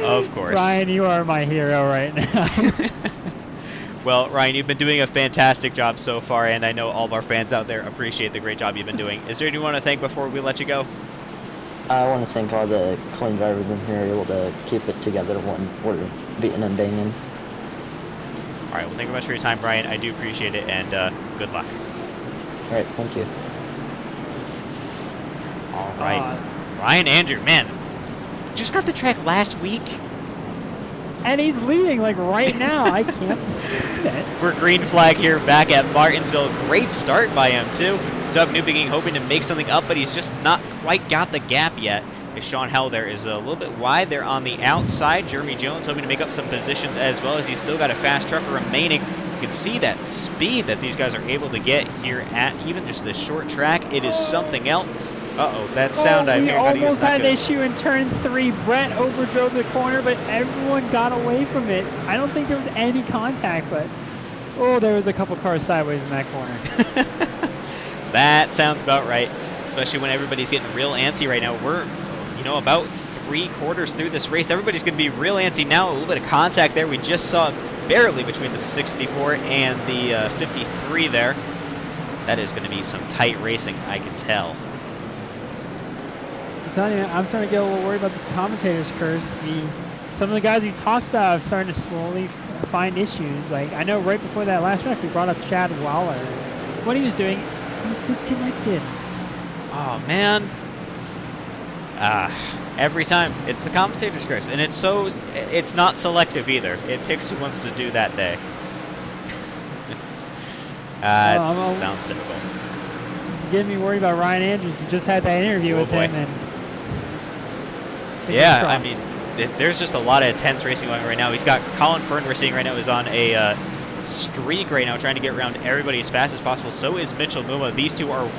Of course. Ryan, you are my hero right now. Well, Ryan, you've been doing a fantastic job so far, and I know all of our fans out there appreciate the great job you've been doing. Is there anyone you want to thank before we let you go? I want to thank all the clean drivers in here able to keep it together when we're beating and banging. All right, well, thank you very much for your time, Brian. I do appreciate it, and good luck. All right, thank you. All right. Ryan Andrew, man, just got the track last week. And he's leading like right now. I can't believe it. For green flag here back at Martinsville. Great start by him, too. Doug Newbegin hoping to make something up, but he's just not quite got the gap yet. As Sean Hell there is a little bit wide there on the outside. Jeremy Jones hoping to make up some positions as well, as he's still got a fast trucker remaining. You can see that speed that these guys are able to get here at even just this short track. It is something else. Uh-oh, that sound I'm hearing. We almost had an issue in turn 3. Brett overdrove the corner, but everyone got away from it. I don't think there was any contact, but there was a couple cars sideways in that corner. That sounds about right, especially when everybody's getting real antsy right now. We're, about 3/4 through this race. Everybody's going to be real antsy now. A little bit of contact there. We just saw barely between the 64 and the 53 there. That is going to be some tight racing, I can tell. I'm telling you, I'm starting to get a little worried about this commentator's curse. Some of the guys we talked about are starting to slowly find issues. Like, I know right before that last track, we brought up Chad Waller. What he was doing, he's disconnected. Oh, man. Every time. It's the commentator's curse. And it's not selective either. It picks who wants to do that day. Sounds typical. It's getting me worried about Ryan Andrews. We just had that interview with him. And yeah, I mean, there's just a lot of intense racing going on right now. He's got Colin Fern, we're seeing right now, is on a streak right now, trying to get around everybody as fast as possible. So is Mitchell Muma. These two are,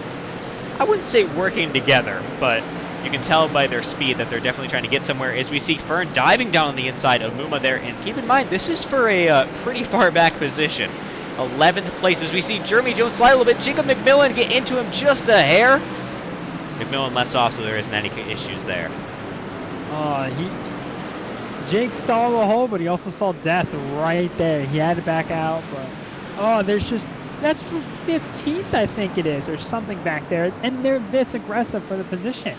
I wouldn't say working together, but you can tell by their speed that they're definitely trying to get somewhere, as we see Fern diving down on the inside of Muma there. And keep in mind, this is for a pretty far back position. 11th place, as we see Jeremy Jones slide a little bit. Jacob Mcmillan get into him just a hair. Mcmillan lets off, so there isn't any issues there. Jake saw the hole, but he also saw death right there. He had to back out, but that's for 15th, I think it is, or something back there, and they're this aggressive for the position.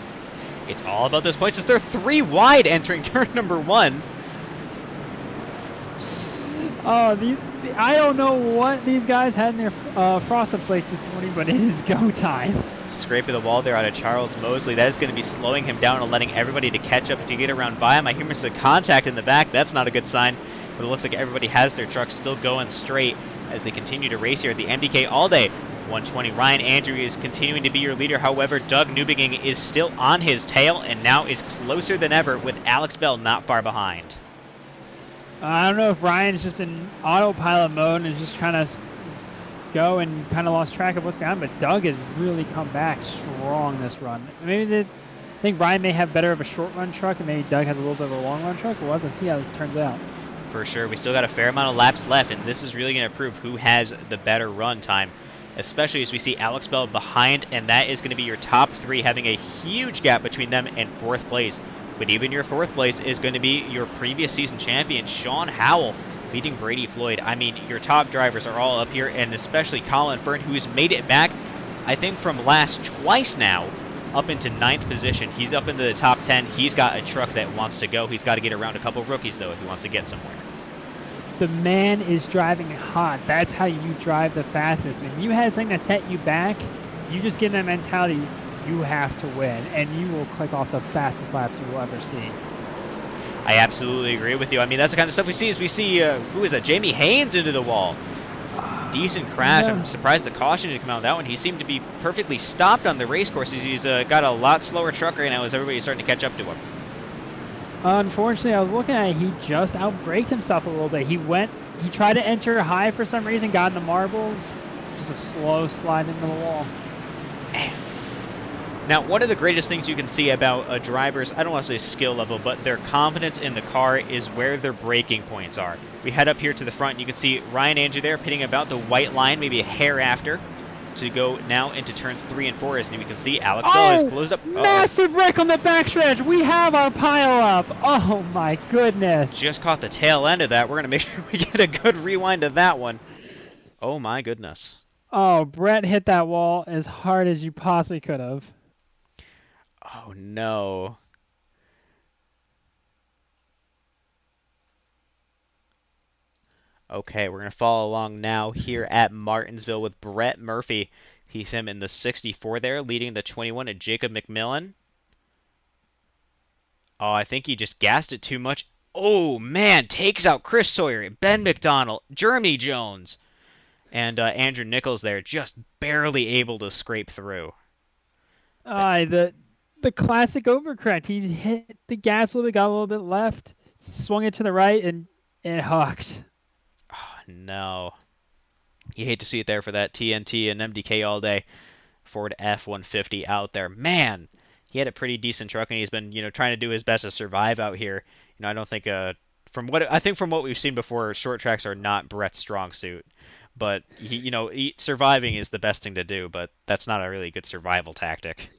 It's all about those points, as they're 3 wide entering turn number 1. I don't know what these guys had in their frosted flakes this morning, but it is go time. Scraping the wall there out of Charles Mosley. That is going to be slowing him down and letting everybody to catch up to get around by him. I hear some contact in the back. That's not a good sign, but it looks like everybody has their trucks still going straight as they continue to race here at the MDK all day. 120. Ryan Andrew is continuing to be your leader. However, Doug Newbegin is still on his tail and now is closer than ever with Alex Bell not far behind. I don't know if Ryan's just in autopilot mode and is just trying to go and kind of lost track of what's going on, but Doug has really come back strong this run. Maybe I think Ryan may have better of a short run truck and maybe Doug has a little bit of a long run truck. We'll have to see how this turns out. For sure. We still got a fair amount of laps left, and this is really going to prove who has the better run time, especially as we see Alex Bell behind, and that is going to be your top three, having a huge gap between them and fourth place. But even your fourth place is going to be your previous season champion, Sean Howell, leading Brady Floyd. I mean, your top drivers are all up here, and especially Colin Fern, who's made it back, I think, from last twice now, up into 9th position. He's up into the top 10. He's got a truck that wants to go. He's got to get around a couple rookies, though, if he wants to get somewhere. The man is driving hot. That's how you drive the fastest. When you had something that set you back, you just get in that mentality, you have to win, and you will click off the fastest laps you will ever see. I absolutely agree with you. I mean, that's the kind of stuff we see. Is we see, who is that? Jamie Haynes into the wall. Decent crash. Yeah. I'm surprised the caution didn't come out on that one. He seemed to be perfectly stopped on the race courses. He's got a lot slower truck right now as everybody's starting to catch up to him. Unfortunately, I was looking at it, he just outbraked himself a little bit. He tried to enter high for some reason, got in the marbles. Just a slow slide into the wall. Now, one of the greatest things you can see about a driver's, I don't want to say skill level, but their confidence in the car is where their braking points are. We head up here to the front, and you can see Ryan Andrew there pitting about the white line, maybe a hair after, to go now into turns 3 and 4, as we can see Alex Bell is closed up. Massive wreck on the backstretch. We have our pile up. Oh my goodness. Just caught the tail end of that. We're going to make sure we get a good rewind of that one. Oh my goodness. Oh, Brett hit that wall as hard as you possibly could have. Oh no. Okay, we're going to follow along now here at Martinsville with Brett Murphy. He's him in the 64 there, leading the 21 at Jacob Mcmillan. Oh, I think he just gassed it too much. Oh, man, takes out Chris Sawyer, Ben McDonald, Jeremy Jones, and Andrew Nichols there, just barely able to scrape through. The classic overcorrect. He hit the gas a little bit, got a little bit left, swung it to the right, and it hooked. Oh, no. You hate to see it there for that TNT and MDK all day. Ford F-150 out there. Man, he had a pretty decent truck, and he's been, trying to do his best to survive out here. I don't think from what we've seen before, short tracks are not Brett's strong suit. But surviving is the best thing to do, but that's not a really good survival tactic.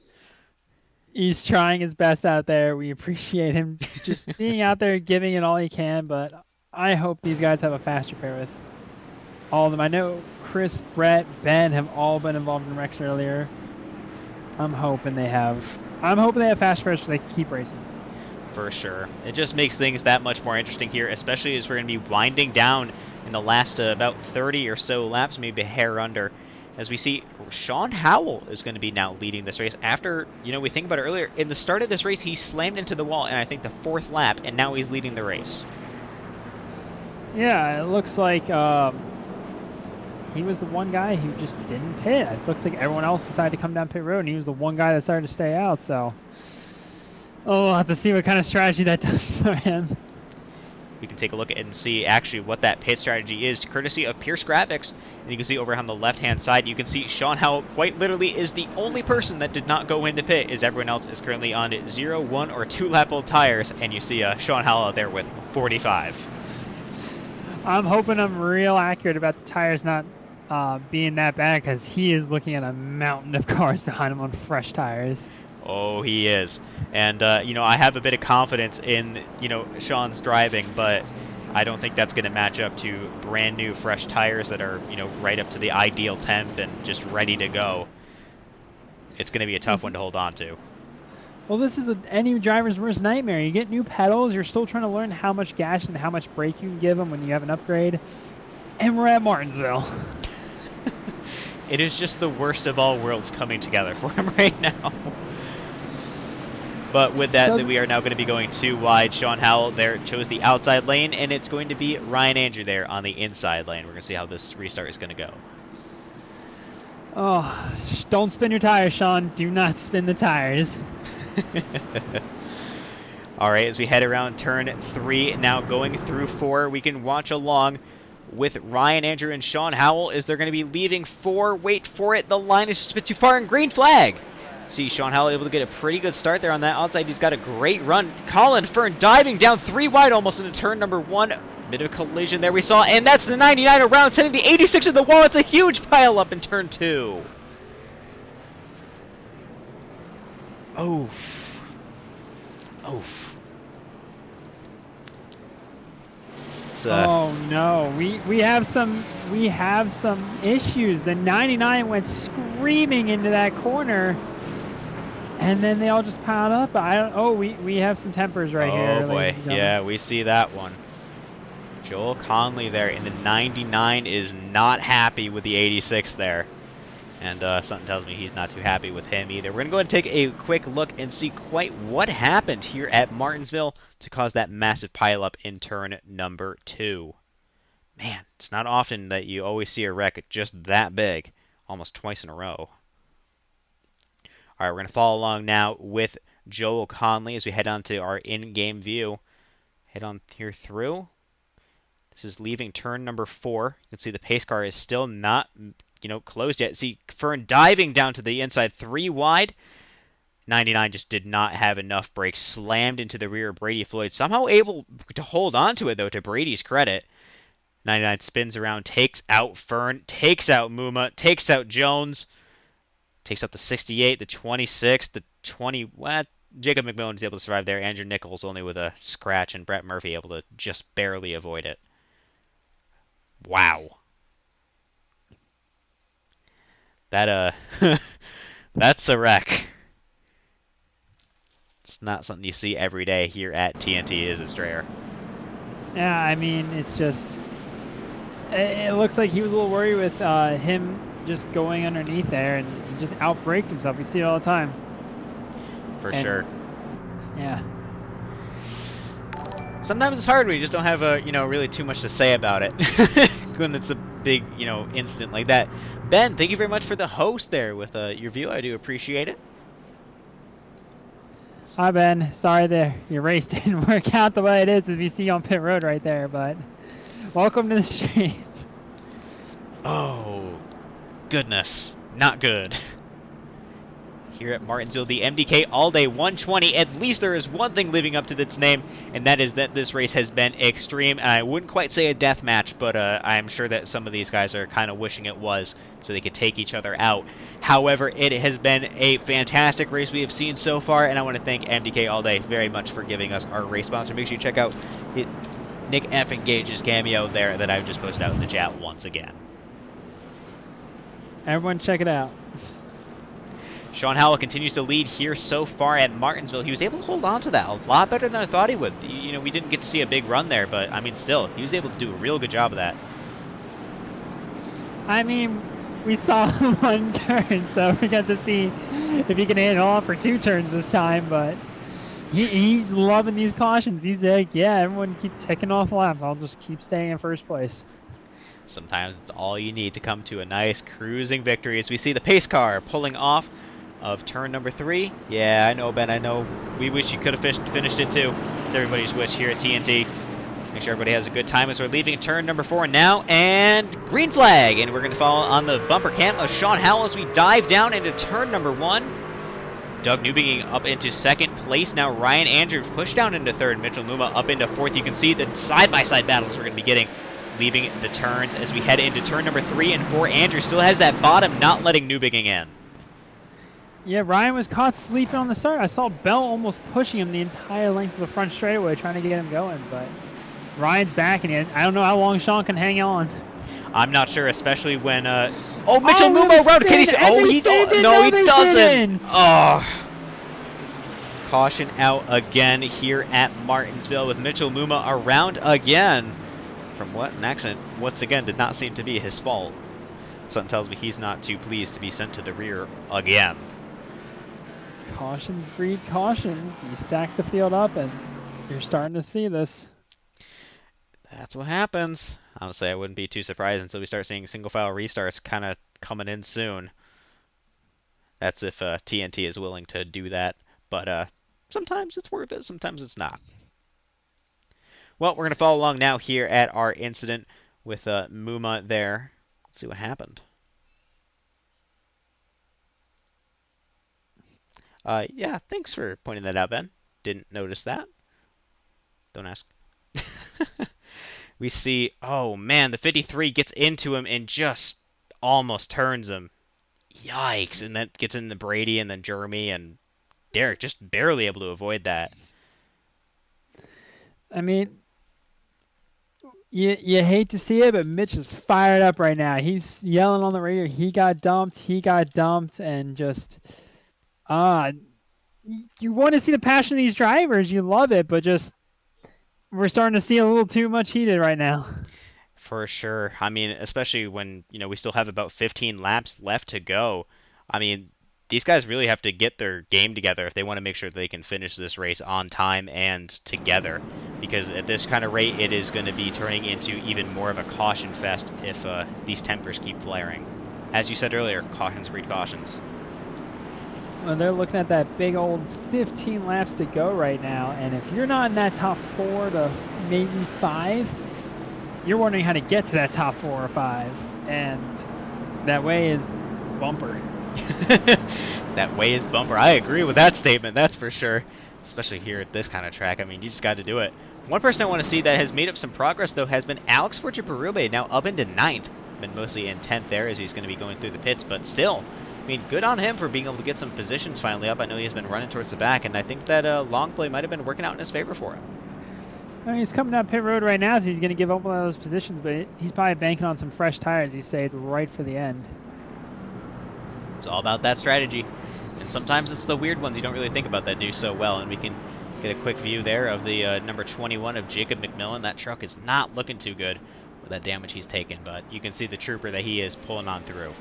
He's trying his best out there. We appreciate him just being out there, giving it all he can, but I hope these guys have a faster pair with all of them. I know Chris, Brett, Ben have all been involved in wrecks earlier. I'm hoping they have faster pairs so they can keep racing. For sure. It just makes things that much more interesting here, especially as we're going to be winding down in the last about 30 or so laps, maybe a hair under, as we see Sean Howell is going to be now leading this race. After, we think about it earlier, in the start of this race, he slammed into the wall, and I think the 4th lap, and now he's leading the race. Yeah, it looks like he was the one guy who just didn't pit. It looks like everyone else decided to come down pit road, and he was the one guy that started to stay out, so we'll have to see what kind of strategy that does for him. We can take a look at it and see actually what that pit strategy is, courtesy of Pierce Graphics. And you can see over on the left-hand side, you can see Sean Howell quite literally is the only person that did not go into pit, as everyone else is currently on 0, 1, or 2-lap-old tires. And you see Sean Howell out there with 45. I'm hoping I'm real accurate about the tires not being that bad, because he is looking at a mountain of cars behind him on fresh tires. Oh, he is. And, I have a bit of confidence in, Sean's driving, but I don't think that's going to match up to brand new, fresh tires that are, right up to the ideal temp and just ready to go. It's going to be a tough one to hold on to. Well, this is any driver's worst nightmare. You get new pedals, you're still trying to learn how much gas and how much brake you can give them when you have an upgrade. And we're at Martinsville. It is just the worst of all worlds coming together for him right now. But with that, we are now going to be going 2 wide. Sean Howell there chose the outside lane, and it's going to be Ryan Andrew there on the inside lane. We're going to see how this restart is going to go. Oh, don't spin your tires, Sean. Do not spin the tires. All right, as we head around turn 3, now going through 4, we can watch along with Ryan, Andrew, and Sean Howell as they're going to be leaving 4. Wait for it. The line is just a bit too far, and green flag. See, Sean Howell able to get a pretty good start there on that outside. He's got a great run. Colin, Fern diving down 3 wide almost into turn number 1. Bit of a collision there we saw, and that's the 99 around, sending the 86 to the wall. It's a huge pile up in turn 2. Oof. Oof. Oh no, we have some issues. The 99 went screaming into that corner, and then they all just piled up. We have some tempers right here. Oh boy, yeah, we see that one. Joel Conley there in the 99 is not happy with the 86 there. And something tells me he's not too happy with him either. We're going to go ahead and take a quick look and see quite what happened here at Martinsville to cause that massive pileup in turn number 2. Man, it's not often that you always see a wreck just that big, almost twice in a row. All right, we're going to follow along now with Joel Conley as we head on to our in-game view. Head on here through. This is leaving turn number 4. You can see the pace car is still not closed yet. See Fern diving down to the inside 3 wide. 99 just did not have enough brakes. Slammed into the rear of Brady Floyd. Somehow able to hold on to it, though, to Brady's credit. 99 spins around, takes out Fern, takes out Muma, takes out Jones. Takes out the 68, the 26, the 20. What? Jacob Mcmillan is able to survive there. Andrew Nichols only with a scratch, and Brett Murphy able to just barely avoid it. Wow. That, that's a wreck. It's not something you see every day here at TNT, is it, Strayer? Yeah, I mean, it's just... It looks like he was a little worried with him just going underneath there, and he just outbraked himself. We see it all the time. For sure. Yeah. Sometimes it's hard when you just don't have really too much to say about it. When it's a big, incident like that. Ben, thank you very much for the host there with your view. I do appreciate it. Hi, Ben. Sorry your race didn't work out the way it is as you see on pit road right there, but welcome to the stream. Oh, goodness. Not good. Here at Martinsville, the MDK All Day 120. At least there is one thing living up to its name, and that is that this race has been extreme. I wouldn't quite say a death match, but I'm sure that some of these guys are kind of wishing it was, so they could take each other out. However, it has been a fantastic race we have seen so far, and I want to thank MDK All Day very much for giving us our race sponsor. Make sure you check out Nick F. Engage's cameo there that I've just posted out in the chat once again. Everyone check it out. Sean Howell continues to lead here so far at Martinsville. He was able to hold on to that a lot better than I thought he would. We didn't get to see a big run there, but, I mean, still, he was able to do a real good job of that. I mean, we saw one turn, so we got to see if he can handle off for 2 turns this time, but he's loving these cautions. He's like, yeah, everyone keep ticking off laps. I'll just keep staying in first place. Sometimes it's all you need to come to a nice cruising victory as we see the pace car pulling off of turn number 3. Yeah, I know, Ben, I know. We wish you could have finished it too. It's everybody's wish here at TNT. Make sure everybody has a good time as we're leaving turn number 4 now. And green flag! And we're going to follow on the bumper cam of Sean Howell as we dive down into turn number 1. Doug Newbegin up into 2nd place. Now Ryan Andrews pushed down into 3rd. Mitchell Muma up into 4th. You can see the side-by-side battles we're going to be getting, leaving the turns as we head into turn number 3 and 4. Andrews still has that bottom, not letting Newbegin in. Yeah, Ryan was caught sleeping on the start. I saw Bell almost pushing him the entire length of the front straightaway trying to get him going, but Ryan's back, and I don't know how long Sean can hang on. I'm not sure, especially when Mitchell Muma around. Can he say, no, he doesn't. Oh. Caution out again here at Martinsville with Mitchell Muma around again. From what an accident, once again, did not seem to be his fault. Something tells me he's not too pleased to be sent to the rear again. Cautions breed caution. You stack the field up, and you're starting to see this. That's what happens. Honestly, I wouldn't be too surprised until we start seeing single file restarts kind of coming in soon. That's if TNT is willing to do that. But sometimes it's worth it, sometimes it's not. Well, we're going to follow along now here at our incident with Muma there. Let's see what happened. Yeah, thanks for pointing that out, Ben. Didn't notice that. Don't ask. We see, oh man, the 53 gets into him and just almost turns him. Yikes. And that gets into Brady and then Jeremy and Derek just barely able to avoid that. I mean, you hate to see it, but Mitch is fired up right now. He's yelling on the radio, he got dumped, and just, you want to see the passion of these drivers. You love it, but just, we're starting to see a little too much heated right now. For sure. I mean, especially when, we still have about 15 laps left to go. I mean, these guys really have to get their game together if they want to make sure they can finish this race on time and together. Because at this kind of rate, it is going to be turning into even more of a caution fest if these tempers keep flaring. As you said earlier, cautions breed cautions. Well, they're looking at that big old 15 laps to go right now, and if you're not in that top 4 to maybe 5, you're wondering how to get to that top 4 or 5, and that way is bumper. That way is bumper. I agree with that statement, that's for sure. Especially here at this kind of track. I mean, you just got to do it. One person I want to see that has made up some progress, though, has been Alex Berube, now up into 9th. Been mostly in 10th there as he's going to be going through the pits, but still, I mean, good on him for being able to get some positions finally up. I know he's been running towards the back, and I think that long play might have been working out in his favor for him. I mean, he's coming down pit road right now, so he's going to give up one of those positions, but he's probably banking on some fresh tires. He saved right for the end. It's all about that strategy. And sometimes it's the weird ones you don't really think about that do so well. And we can get a quick view there of the number 21 of Jacob Mcmillan. That truck is not looking too good with that damage he's taken, but you can see the trooper that he is pulling on through.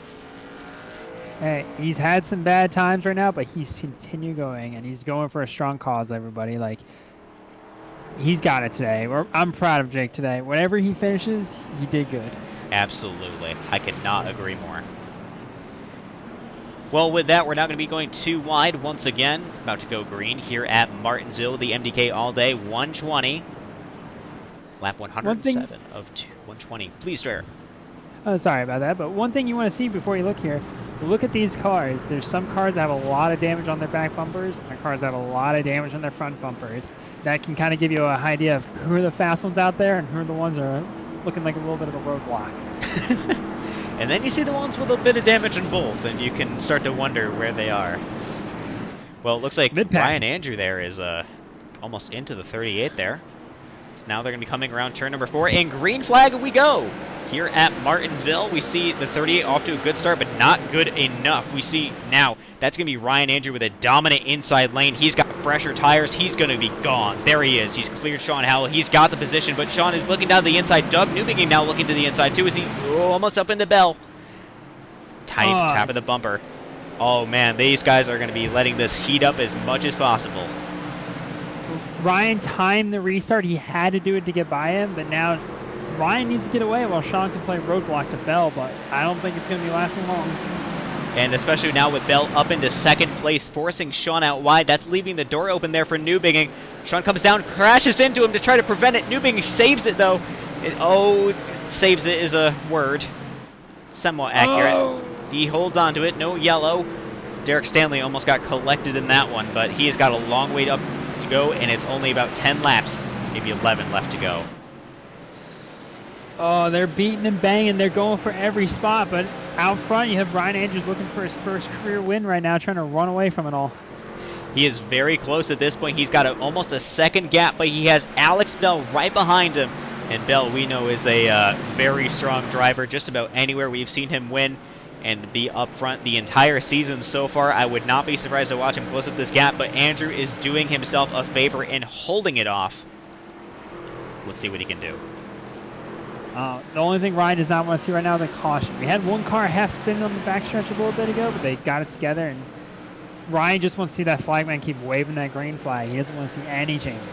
Hey, he's had some bad times right now, but he's continue going, and he's going for a strong cause, everybody. Like, he's got it today. I'm proud of Jake today. Whatever he finishes, he did good. Absolutely. I could not agree more. Well, with that, we're now going to be going 2 wide once again. About to go green here at Martinsville, the MDK All Day 120. Lap 107 of 120. Please, sir. Oh, sorry about that, but one thing you want to see before you look here, look at these cars. There's some cars that have a lot of damage on their back bumpers, and cars that have a lot of damage on their front bumpers. That can kind of give you an idea of who are the fast ones out there and who are the ones that are looking like a little bit of a roadblock. And then you see the ones with a bit of damage on both, and you can start to wonder where they are. Well, it looks like Ryan Andrew there is almost into the 38 there. So now they're going to be coming around turn number 4, and green flag we go! Here at Martinsville, we see the 38 off to a good start, but not good enough. We see now that's going to be Ryan Andrew with a dominant inside lane. He's got fresher tires. He's going to be gone. There he is. He's cleared Sean Howell. He's got the position, but Sean is looking down the inside. Doug Newbigin now looking to the inside, too. Is he almost up into Bell? Tiny tap of the bumper. Oh, man, these guys are going to be letting this heat up as much as possible. Ryan timed the restart. He had to do it to get by him, but now Ryan needs to get away while Sean can play roadblock to Bell, but I don't think it's going to be lasting long. And especially now with Bell up into second place, forcing Sean out wide. That's leaving the door open there for Newbigin. Sean comes down, crashes into him to try to prevent it. Newbigin saves it, though. Saves it is a word. Somewhat accurate. Oh. He holds on to it. No yellow. Derek Stanley almost got collected in that one, but he has got a long way up to go, and it's only about 10 laps, maybe 11 left to go. Oh, they're beating and banging. They're going for every spot, but out front you have Ryan Andrews looking for his first career win right now, trying to run away from it all. He is very close at this point. He's got almost a second gap, but he has Alex Bell right behind him. And Bell, we know, is a very strong driver. Just about anywhere we've seen him win and be up front the entire season so far. I would not be surprised to watch him close up this gap, but Andrew is doing himself a favor and holding it off. Let's see what he can do. The only thing Ryan does not want to see right now is a caution. We had one car half spinning on the backstretch a little bit ago, but they got it together, and Ryan just wants to see that flagman keep waving that green flag. He doesn't want to see any changes.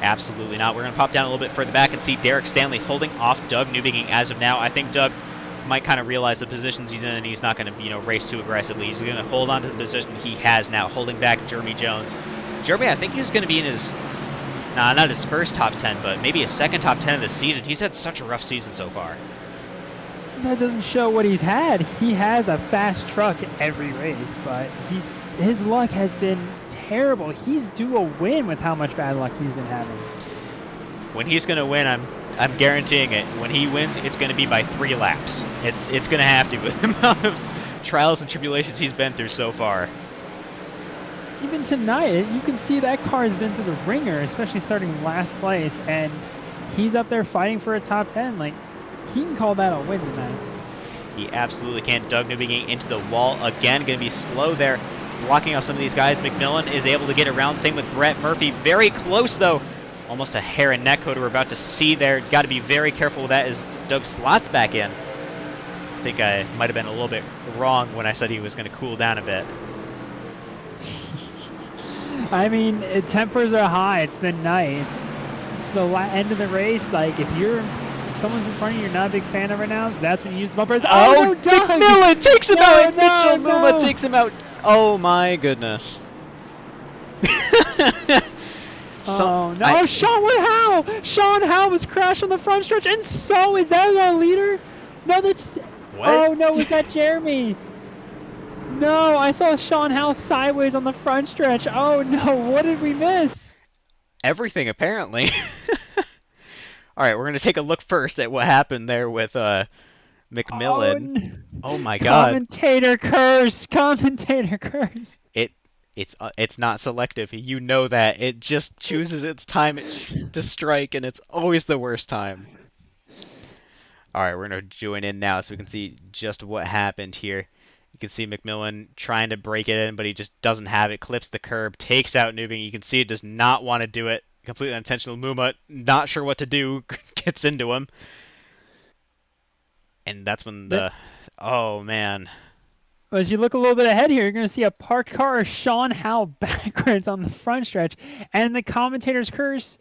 Absolutely not. We're going to pop down a little bit further back and see Derek Stanley holding off Doug Newbigin as of now. I think Doug might kind of realize the positions he's in, and he's not going to, race too aggressively. He's going to hold on to the position he has now, holding back Jeremy Jones. Jeremy, I think he's going to be in his, not his first top 10, but maybe his second top 10 of the season. He's had such a rough season so far. That doesn't show what he's had. He has a fast truck every race, but his luck has been terrible. He's due a win with how much bad luck he's been having. When he's going to win, I'm guaranteeing it. When he wins, it's going to be by 3 laps. It's going to have to, with the amount of trials and tribulations he's been through so far. Even tonight, you can see that car has been through the ringer, especially starting last place, and he's up there fighting for a top 10. Like, he can call that a win tonight. He absolutely can. Doug Newbigate into the wall again. Going to be slow there, blocking off some of these guys. Mcmillan is able to get around. Same with Brett Murphy. Very close, though. Almost a hair and neck code we're about to see there. Got to be very careful with that as Doug slots back in. I think I might have been a little bit wrong when I said he was going to cool down a bit. I mean, tempers are high. It's the night. It's the end of the race. Like, if someone's in front of you you're not a big fan of right now, that's when you use the bumpers. Oh, no, Doug! Mcmillan takes him out, and Mitchell no. Muma takes him out. Oh, my goodness. Sean Howe was crashed on the front stretch, and so is that our leader? No, that's... What? Oh, no, was that Jeremy? No, I saw Sean Howe sideways on the front stretch. Oh, no, what did we miss? Everything, apparently. All right, we're going to take a look first at what happened there with Mcmillan. Oh, my God. Commentator curse. It's not selective. You know that. It just chooses its time to strike, and it's always the worst time. All right, we're going to join in now so we can see just what happened here. You can see Mcmillan trying to break it in, but he just doesn't have it. Clips the curb, takes out Newbing. You can see it does not want to do it. Completely unintentional. Muma, not sure what to do, gets into him. And that's when oh, man. As you look a little bit ahead here, you're going to see a parked car, Sean Howe backwards on the front stretch. And the commentator's curse,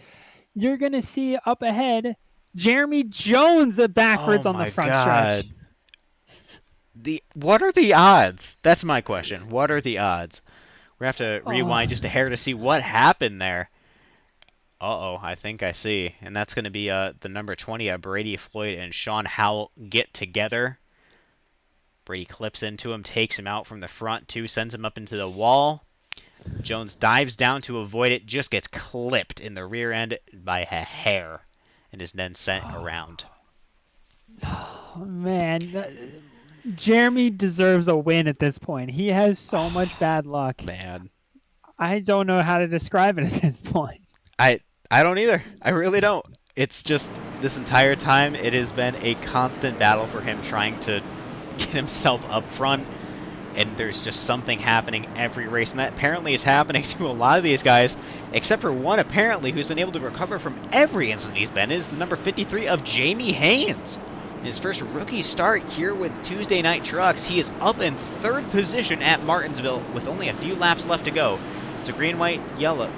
you're going to see up ahead, Jeremy Jones backwards on the front stretch. What are the odds? That's my question. What are the odds? We're going to have to rewind just a hair to see what happened there. Uh-oh, I think I see. And that's going to be the number 20, Brady Floyd and Sean Howell get together. Brady clips into him, takes him out from the front, too, sends him up into the wall. Jones dives down to avoid it, just gets clipped in the rear end by a hair, and is then sent around. Oh, man. Jeremy deserves a win at this point. He has so much bad luck. Man. I don't know how to describe it at this point. I don't either. I really don't. It's just, this entire time, it has been a constant battle for him trying to get himself up front, and there's just something happening every race, and that apparently is happening to a lot of these guys, except for one apparently who's been able to recover from every incident he's been in, is the number 53 of Jamie Haynes. In his first rookie start here with Tuesday Night Trucks, he is up in 3rd position at Martinsville with only a few laps left to go. It's a green, white, yellow.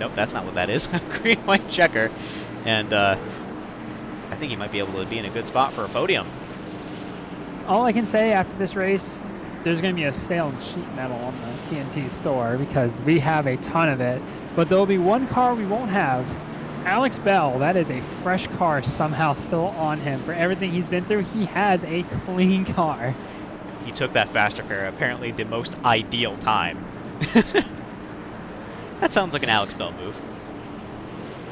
Nope, that's not what that is. Green, white checker, and I think he might be able to be in a good spot for a podium. All I can say after this race, there's going to be a sale on sheet metal on the TNT store because we have a ton of it. But there will be one car we won't have. Alex Bell, that is a fresh car somehow still on him. For everything he's been through, he has a clean car. He took that faster car, apparently the most ideal time. That sounds like an Alex Bell move.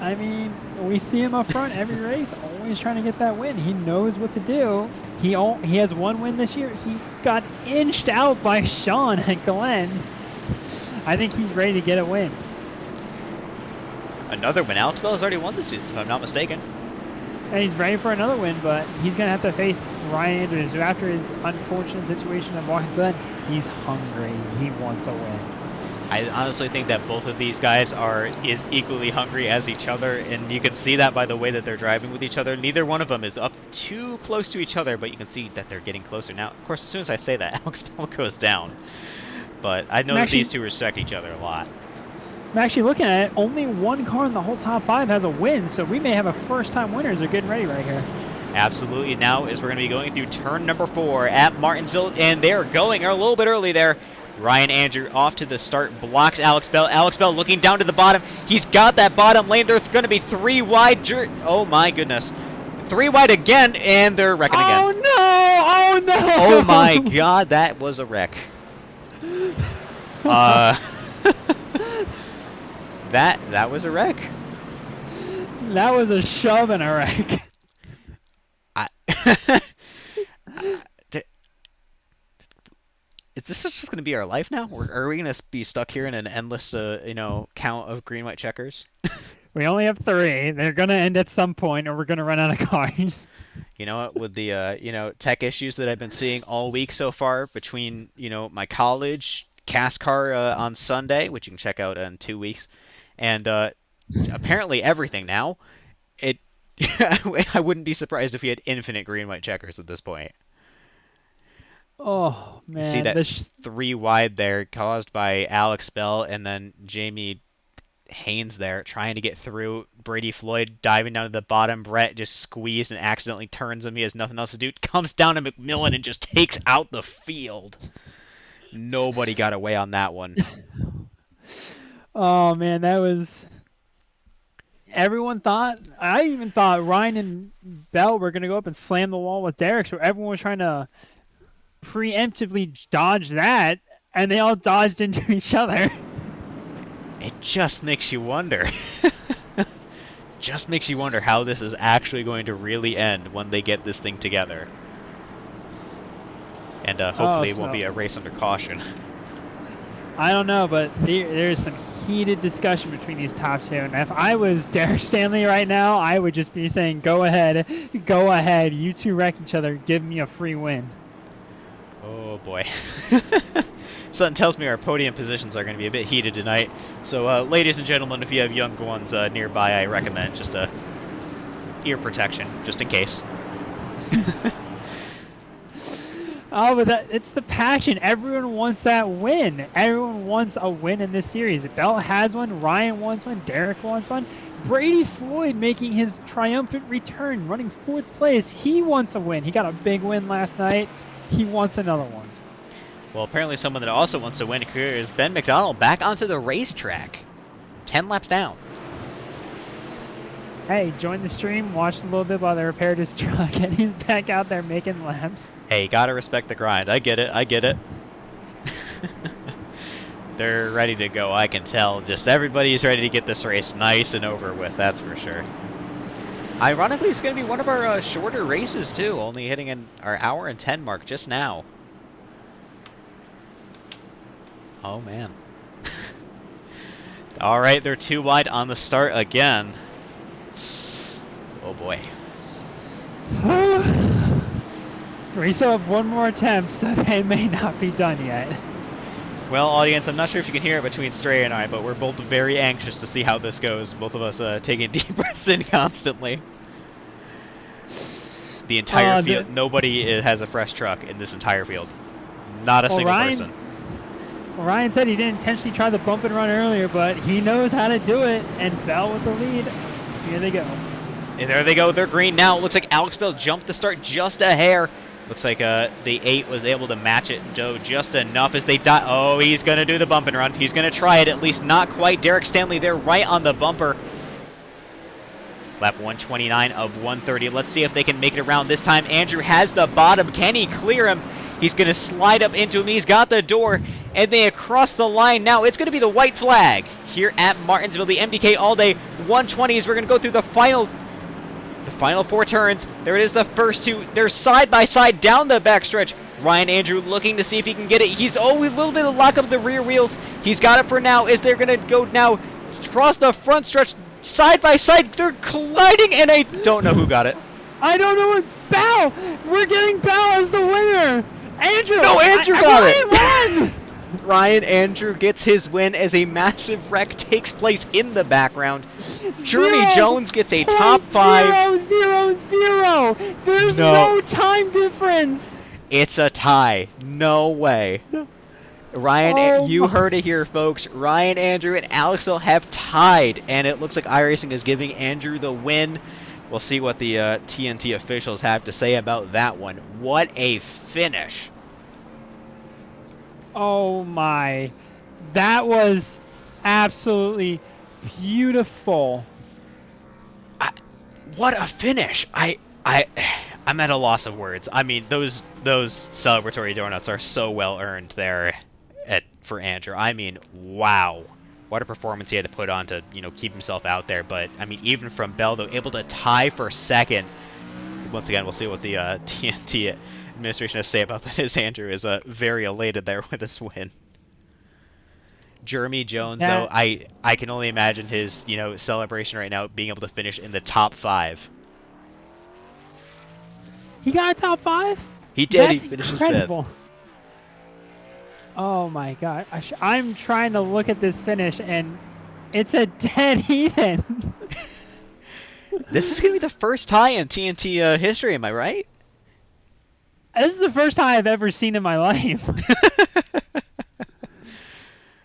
I mean, we see him up front every race, always trying to get that win. He knows what to do. He has one win this year. He got inched out by Sean and Glenn. I think he's ready to get a win. Another win. Alex Bell has already won this season, if I'm not mistaken. And he's ready for another win, but he's going to have to face Ryan Andrews, who after his unfortunate situation at Watkins Glen, he's hungry. He wants a win. I honestly think that both of these guys are equally hungry as each other, and you can see that by the way that they're driving with each other. Neither one of them is up too close to each other, but you can see that they're getting closer. Now, of course, as soon as I say that, Alex Bell goes down. But I know that these two respect each other a lot. I'm actually looking at it. Only one car in the whole top 5 has a win, so we may have a first-time winners are getting ready right here. Absolutely. Now as we're going to be going through turn number 4 at Martinsville, and they're going a little bit early there. Ryan Andrew off to the start, blocks Alex Bell. Alex Bell looking down to the bottom. He's got that bottom lane. There's going to be 3 wide. Oh my goodness. 3 wide again, and they're wrecking again. Oh no! Oh no! Oh my god, that was a wreck. That was a wreck. That was a shove and a wreck. Is this just going to be our life now? Are we going to be stuck here in an endless, count of green, white checkers? We only have 3. They're gonna end at some point, or we're gonna run out of cars. You know what? With the tech issues that I've been seeing all week so far between my college cast car on Sunday, which you can check out in 2 weeks, and apparently everything now, I wouldn't be surprised if we had infinite green, white checkers at this point. Oh man! You see that 3 wide there caused by Alex Bell and then Jamie Haynes there trying to get through. Brady Floyd diving down to the bottom. Brett just squeezed and accidentally turns him. He has nothing else to do. Comes down to Mcmillan and just takes out the field. Nobody got away on that one. Oh man, that was. Everyone thought. I even thought Ryan and Bell were gonna go up and slam the wall with Derek. So everyone was trying to preemptively dodge that, and they all dodged into each other. It just makes you wonder. Just makes you wonder how this is actually going to really end when they get this thing together. And hopefully it won't be a race under caution. I don't know, but there's some heated discussion between these top 2. And if I was Derek Stanley right now, I would just be saying, go ahead. You 2 wreck each other. Give me a free win. Oh boy. Something tells me our podium positions are going to be a bit heated tonight. So, ladies and gentlemen, if you have young ones nearby, I recommend just ear protection, just in case. Oh, but it's the passion. Everyone wants that win. Everyone wants a win in this series. Bell has one. Ryan wants one. Derek wants one. Brady Floyd making his triumphant return, running 4th place. He wants a win. He got a big win last night. He wants another one. Well, apparently someone that also wants to win a career is Ben McDonald back onto the racetrack. 10 laps down. Hey, join the stream, watch a little bit while they repaired his truck, and he's back out there making laps. Hey, gotta respect the grind. I get it. They're ready to go, I can tell. Just everybody's ready to get this race nice and over with, that's for sure. Ironically, it's going to be one of our shorter races, too, only hitting our hour and 10 mark just now. Oh, man. All right, they're 2 wide on the start again. Oh, boy. We still have 1 more attempt, so they may not be done yet. Well, audience, I'm not sure if you can hear it between Stray and I, but we're both very anxious to see how this goes. Both of us taking deep breaths in constantly. The entire field. Nobody has a fresh truck in this entire field. Not a single person. Well, Ryan said he didn't intentionally try the bump and run earlier, but he knows how to do it, and Bell with the lead. Here they go. And there they go. They're green now. Looks like Alex Bell jumped the start just a hair. Looks like the 8 was able to match it just enough as they die. Oh, he's going to do the bump and run. He's going to try it, at least not quite. Derek Stanley there right on the bumper. Lap 129 of 130. Let's see if they can make it around this time. Andrew has the bottom. Can he clear him? He's going to slide up into him. He's got the door, and they across the line now. It's going to be the white flag here at Martinsville. The MDK all day 120s. We're going to go through the final 4 turns. There it is, the first 2. They're side by side down the backstretch. Ryan Andrew looking to see if he can get it. He's always a little bit of lock up the rear wheels. He's got it for now. Is they're going to go now across the front stretch side by side. They're colliding, and I don't know who got it. I don't know what Bell. We're getting Bell as the winner. Andrew. No, Andrew got it. Won. Ryan Andrew gets his win as a massive wreck takes place in the background. Jeremy Jones gets a top 5. 0. There's no time difference. It's a tie. No way. Ryan, you heard it here, folks. Ryan Andrew and Alex Bell have tied, and it looks like iRacing is giving Andrew the win. We'll see what the TNT officials have to say about that one. What a finish! Oh my, that was absolutely beautiful. What a finish! I'm at a loss of words. I mean, those celebratory donuts are so well earned there for Andrew. I mean, wow. What a performance he had to put on to, keep himself out there. But, I mean, even from Bell, though, able to tie for second. Once again, we'll see what the TNT administration has to say about that, as Andrew is very elated there with this win. Jeremy Jones, though, I can only imagine his, celebration right now, being able to finish in the top 5. He got a top 5? He did. That's He finished incredible. 5th. Oh my god. I'm trying to look at this finish, and it's a dead even. This is going to be the first tie in TNT history, am I right? This is the first tie I've ever seen in my life.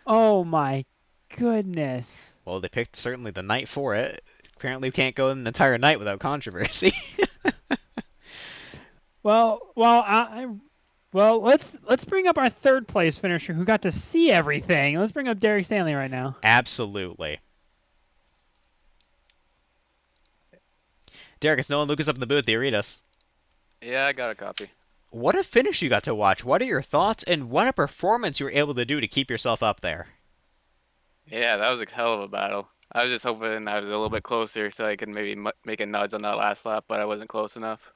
Oh my goodness. Well, they picked certainly the night for it. Apparently, we can't go an entire night without controversy. Well, let's bring up our third place finisher who got to see everything. Let's bring up Derek Stanley right now. Absolutely. Derek, it's Nolan Lucas up in the booth. Do you read us? Yeah, I got a copy. What a finish you got to watch. What are your thoughts, and what a performance you were able to do to keep yourself up there? Yeah, that was a hell of a battle. I was just hoping I was a little bit closer so I could maybe make a nudge on that last lap, but I wasn't close enough.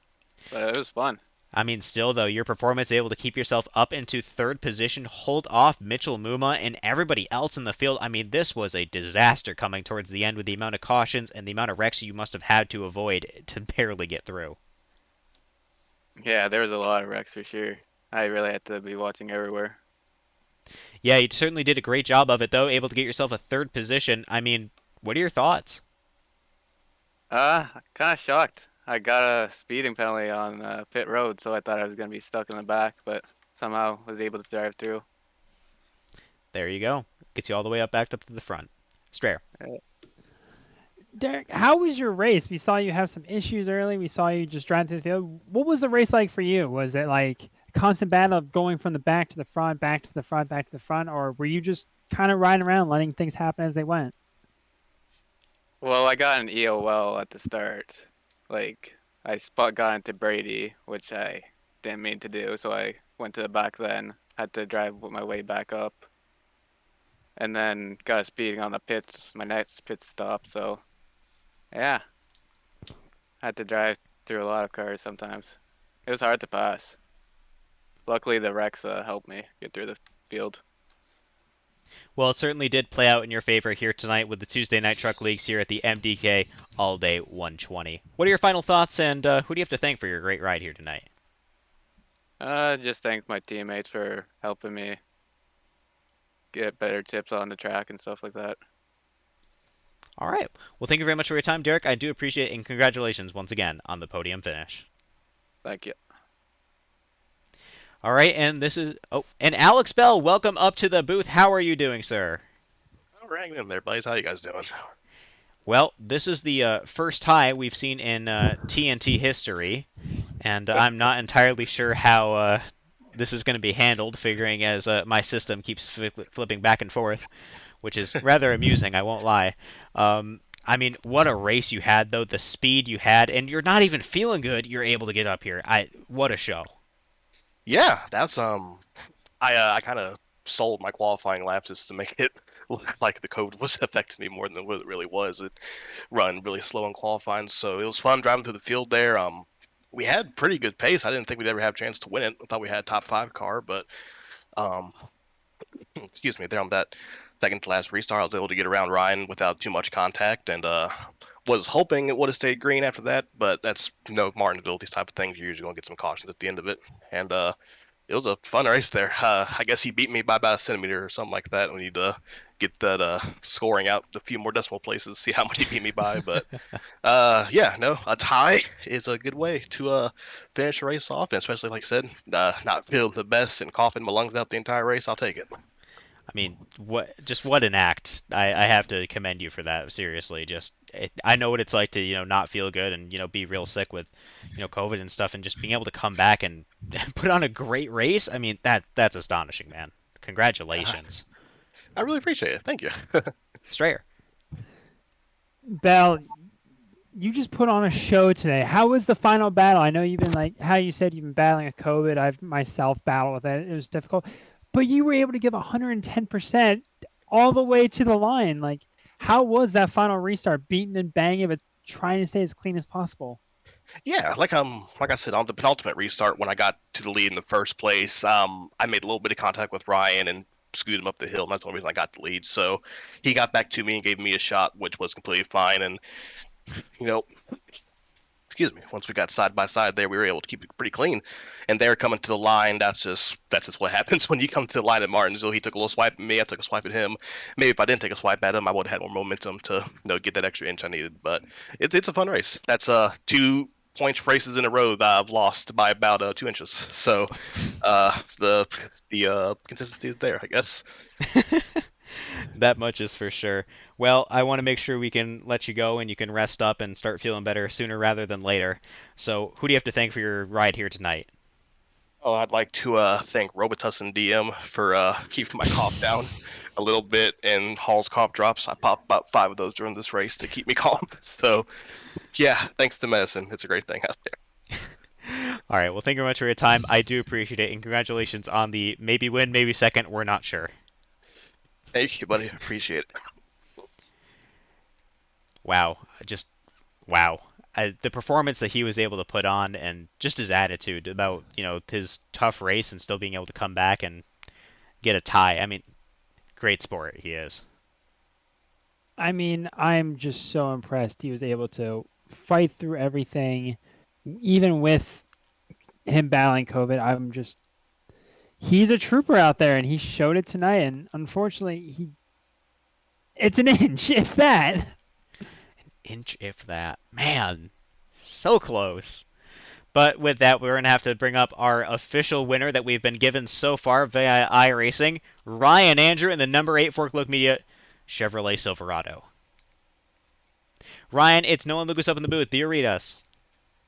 But it was fun. I mean, still, though, your performance able to keep yourself up into 3rd position, hold off Mitchell Muma and everybody else in the field. I mean, this was a disaster coming towards the end with the amount of cautions and the amount of wrecks you must have had to avoid to barely get through. Yeah, there was a lot of wrecks for sure. I really had to be watching everywhere. Yeah, you certainly did a great job of it, though, able to get yourself a 3rd position. I mean, what are your thoughts? Kind of shocked. I got a speeding penalty on pit road, so I thought I was going to be stuck in the back, but somehow was able to drive through. There you go. Gets you all the way back up to the front. Strayer. Derek, how was your race? We saw you have some issues early. We saw you just drive through the field. What was the race like for you? Was it like a constant battle of going from the back to the front, back to the front, back to the front, or were you just kind of riding around letting things happen as they went? Well, I got an EOL at the start. Like, I got into Brady, which I didn't mean to do, so I went to the back then. Had to drive my way back up. And then got a speeding on the pits, my next pit stop, so yeah. Had to drive through a lot of cars sometimes. It was hard to pass. Luckily, the wrecks helped me get through the field. Well, it certainly did play out in your favor here tonight with the Tuesday Night Truck Leagues here at the MDK All Day 120. What are your final thoughts, and who do you have to thank for your great ride here tonight? Just thank my teammates for helping me get better tips on the track and stuff like that. All right. Well, thank you very much for your time, Derek. I do appreciate it, and congratulations once again on the podium finish. Thank you. All right, and this is... Oh, and Alex Bell, welcome up to the booth. How are you doing, sir? All right, in there, buddies. How you guys doing? Well, this is the first tie we've seen in TNT history, and I'm not entirely sure how this is going to be handled, figuring as my system keeps flipping back and forth, which is rather amusing, I won't lie. I mean, what a race you had, though, the speed you had, and you're not even feeling good, you're able to get up here. What a show. Yeah, that's I kind of sold my qualifying laps just to make it look like the code was affecting me more than what it really was. It run really slow in qualifying, so it was fun driving through the field there. We had pretty good pace. I didn't think we'd ever have a chance to win it. I thought we had a top 5 car, but excuse me, there on that second to last restart, I was able to get around Ryan without too much contact, and was hoping it would have stayed green after that, but that's Martinsville, these type of things. You're usually going to get some cautions at the end of it, and it was a fun race there. I guess he beat me by about a centimeter or something like that. We need to get that scoring out a few more decimal places, see how much he beat me by, but yeah, no, a tie is a good way to finish a race off, and especially, like I said, not feeling the best and coughing my lungs out the entire race. I'll take it. I mean, what an act. I have to commend you for that. Seriously, I know what it's like to, not feel good and, be real sick with, COVID and stuff, and just being able to come back and put on a great race. I mean, that's astonishing, man. Congratulations. I really appreciate it. Thank you. Strayer. Bell, you just put on a show today. How was the final battle? I know you've been how you said you've been battling with COVID. I've myself battled with it. It was difficult, but you were able to give 110% all the way to the line. How was that final restart? Beating and banging, but trying to stay as clean as possible. Yeah, like I said, on the penultimate restart when I got to the lead in the first place, I made a little bit of contact with Ryan and scooted him up the hill, and that's the only reason I got the lead. So he got back to me and gave me a shot, which was completely fine. And excuse me, once we got side by side there, we were able to keep it pretty clean. And they're coming to the line. That's just what happens when you come to the line at Martinsville. He took a little swipe at me. I took a swipe at him. Maybe if I didn't take a swipe at him, I would have had more momentum to get that extra inch I needed. But it's a fun race. That's 2 points races in a row that I've lost by about 2 inches. So the consistency is there, I guess. That much is for sure. Well, I want to make sure we can let you go and you can rest up and start feeling better sooner rather than later. So, who do you have to thank for your ride here tonight? Oh, I'd like to thank Robitussin DM for keeping my cough down a little bit, and Hall's cough drops. I popped about 5 of those during this race to keep me calm. So, yeah, thanks to medicine. It's a great thing out there. All right. Well, thank you very much for your time. I do appreciate it, and congratulations on the maybe win, maybe second. We're not sure. Thank you, buddy. Appreciate it. Wow. Wow. The performance that he was able to put on and just his attitude about, his tough race and still being able to come back and get a tie. I mean, great sport he is. I mean, I'm just so impressed he was able to fight through everything, even with him battling COVID. He's a trooper out there, and he showed it tonight. And unfortunately, it's an inch, if that. An inch, if that. Man, so close. But with that, we're going to have to bring up our official winner that we've been given so far via iRacing, Ryan Andrew in the number 8 Forklift Media Chevrolet Silverado. Ryan, it's Nolan Lucas up in the booth. Do you read us?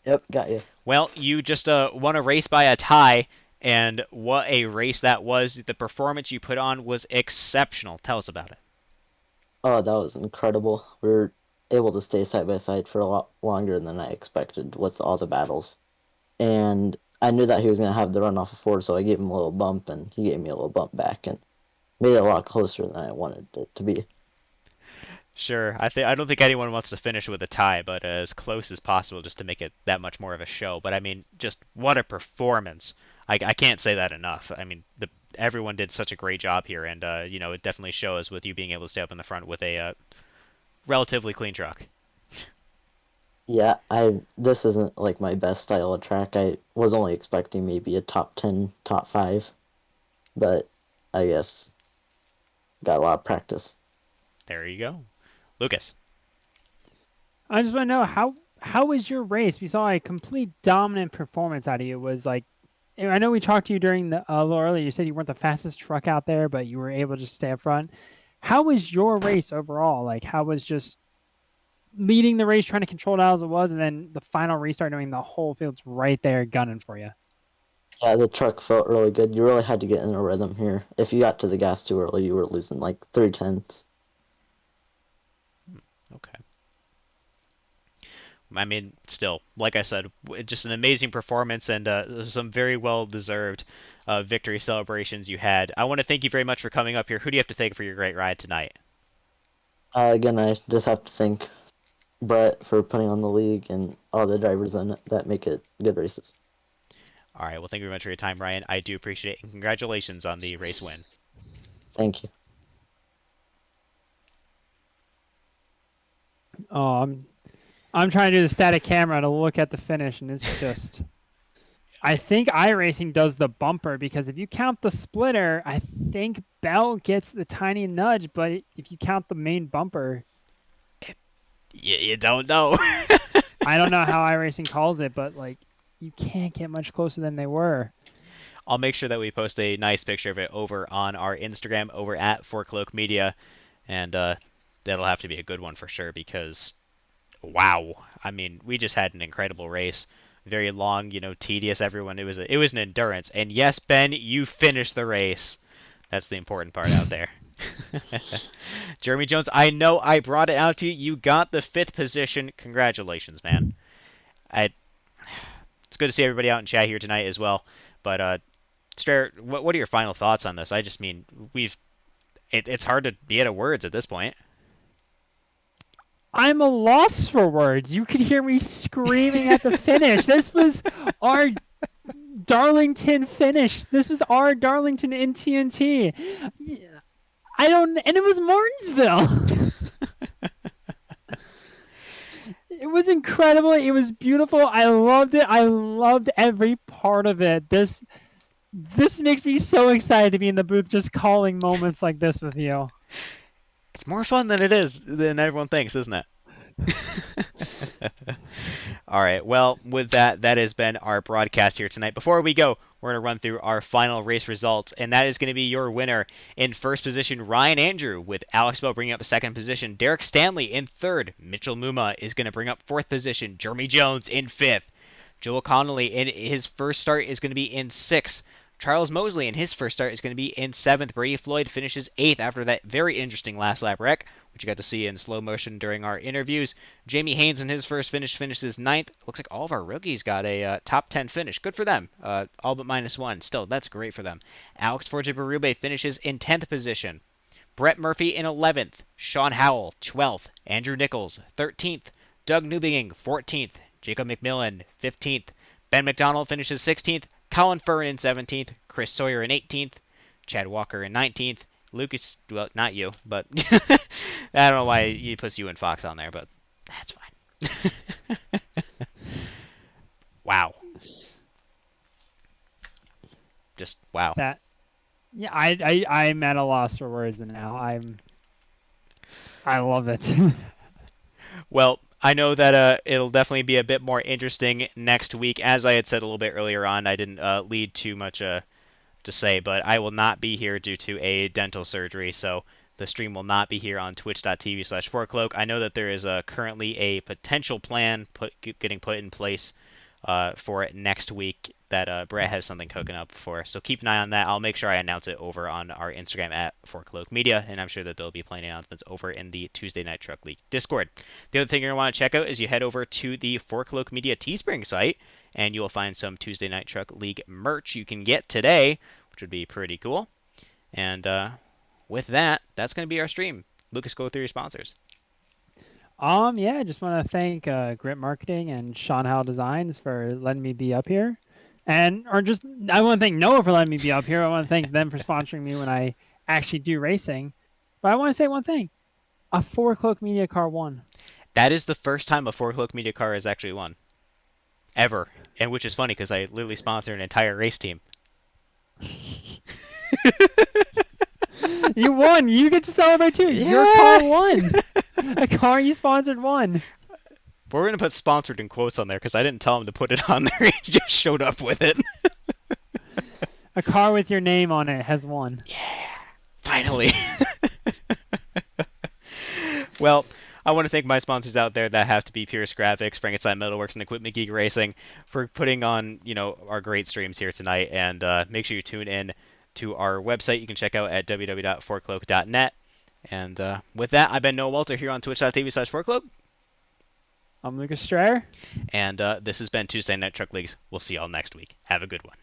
Yep, got you. Well, you just won a race by a tie, and what a race that was. The performance you put on was exceptional. Tell us about it. Oh, that was incredible. We were able to stay side by side for a lot longer than I expected with all the battles. And I knew that he was going to have the run off of Ford, so I gave him a little bump, and he gave me a little bump back, and made it a lot closer than I wanted it to be. Sure. I don't think anyone wants to finish with a tie, but as close as possible just to make it that much more of a show. But I mean, just what a performance. I can't say that enough. I mean, everyone did such a great job here, and it definitely shows with you being able to stay up in the front with a relatively clean truck. Yeah, this isn't like my best style of track. I was only expecting maybe a top 10, top 5, but I guess got a lot of practice. There you go. Lucas. I just want to know how was your race? We saw a complete dominant performance out of you. I know we talked to you during a little earlier. You said you weren't the fastest truck out there, but you were able to just stay up front. How was your race overall? How was just leading the race, trying to control it as it was, and then the final restart, knowing the whole field's right there gunning for you? Yeah, the truck felt really good. You really had to get in a rhythm here. If you got to the gas too early, you were losing like 3/10. Okay. I mean, still, like I said, just an amazing performance and some very well-deserved victory celebrations you had. I want to thank you very much for coming up here. Who do you have to thank for your great ride tonight? Again, I just have to thank Brett for putting on the league and all the drivers in it that make it good races. All right. Well, thank you very much for your time, Ryan. I do appreciate it, and congratulations on the race win. Thank you. Oh, I'm trying to do the static camera to look at the finish, and it's just... I think iRacing does the bumper, because if you count the splitter, I think Bell gets the tiny nudge, but if you count the main bumper... You don't know. I don't know how iRacing calls it, but, you can't get much closer than they were. I'll make sure that we post a nice picture of it over on our Instagram over at Four-Cloak Media, and that'll have to be a good one for sure because, wow, I mean, we just had an incredible race. Very long, tedious. Everyone, it was an endurance. And yes, Ben, you finished the race. That's the important part out there. Jeremy Jones, I know I brought it out to you. You got the 5th position. Congratulations, man. It's good to see everybody out in chat here tonight as well. But Strayer, what are your final thoughts on this? I just mean it's hard to be out of words at this point. I'm a loss for words. You could hear me screaming at the finish. This was our Darlington finish. This was our Darlington in TNT. And it was Martinsville. It was incredible. It was beautiful. I loved it. I loved every part of it. This makes me so excited to be in the booth just calling moments like this with you. It's more fun than everyone thinks, isn't it? All right. Well, with that has been our broadcast here tonight. Before we go, we're going to run through our final race results, and that is going to be your winner. In first position, Ryan Andrew, with Alex Bell bringing up 2nd position. Derek Stanley in 3rd. Mitchell Muma is going to bring up 4th position. Jeremy Jones in 5th. Joel Conley in his first start is going to be in 6th. Charles Mosley in his first start is going to be in 7th. Brady Floyd finishes 8th after that very interesting last lap wreck, which you got to see in slow motion during our interviews. Jamie Haynes in his first finish finishes 9th. Looks like all of our rookies got a top 10 finish. Good for them. All but -1. Still, that's great for them. Alex Forte Berube finishes in 10th position. Brett Murphy in 11th. Sean Howell, 12th. Andrew Nichols, 13th. Doug Newbegin, 14th. Jacob McMillan, 15th. Ben McDonald finishes 16th. Colin Fern in 17th, Chris Sawyer in 18th, Chad Walker in 19th, Lucas, well, not you, but I don't know why he puts you and Fox on there, but that's fine. Wow. Just wow. Yeah, I'm at a loss for words now. I love it. Well, I know that it'll definitely be a bit more interesting next week. As I had said a little bit earlier on, I didn't lead too much to say, but I will not be here due to a dental surgery, so the stream will not be here on twitch.tv/4cloak. I know that there is currently a potential plan getting put in place for it next week that Brett has something cooking up for. So keep an eye on that. I'll make sure I announce it over on our Instagram at 4Cloak Media, and I'm sure that there'll be plenty of announcements over in the Tuesday Night Truck League Discord. The other thing you're going to want to check out is you head over to the 4Cloak Media Teespring site, and you'll find some Tuesday Night Truck League merch you can get today, which would be pretty cool. And with that, that's going to be our stream. Lucas, go through your sponsors. Yeah, I just want to thank Grit Marketing and Sean Howell Designs for letting me be up here. I want to thank Noah for letting me be up here. I want to thank them for sponsoring me when I actually do racing. But I want to say one thing. A 4Cloak Media car won. That is the first time a 4Cloak Media car has actually won. Ever. And which is funny because I literally sponsored an entire race team. You won. You get to celebrate too. Yeah. Your car won. A car you sponsored won. We're going to put sponsored in quotes on there because I didn't tell him to put it on there. He just showed up with it. A car with your name on it has won. Yeah. Finally. Well, I want to thank my sponsors out there that have to be Pierce Graphics, Frankenstein Metalworks, and Equipment Geek Racing for putting on, our great streams here tonight. And make sure you tune in to our website. You can check out at www.4cloak.net. And with that, I've been Noah Walter here on twitch.tv/4cloak. I'm Lucas Strayer. And this has been Tuesday Night Truck Leagues. We'll see y'all next week. Have a good one.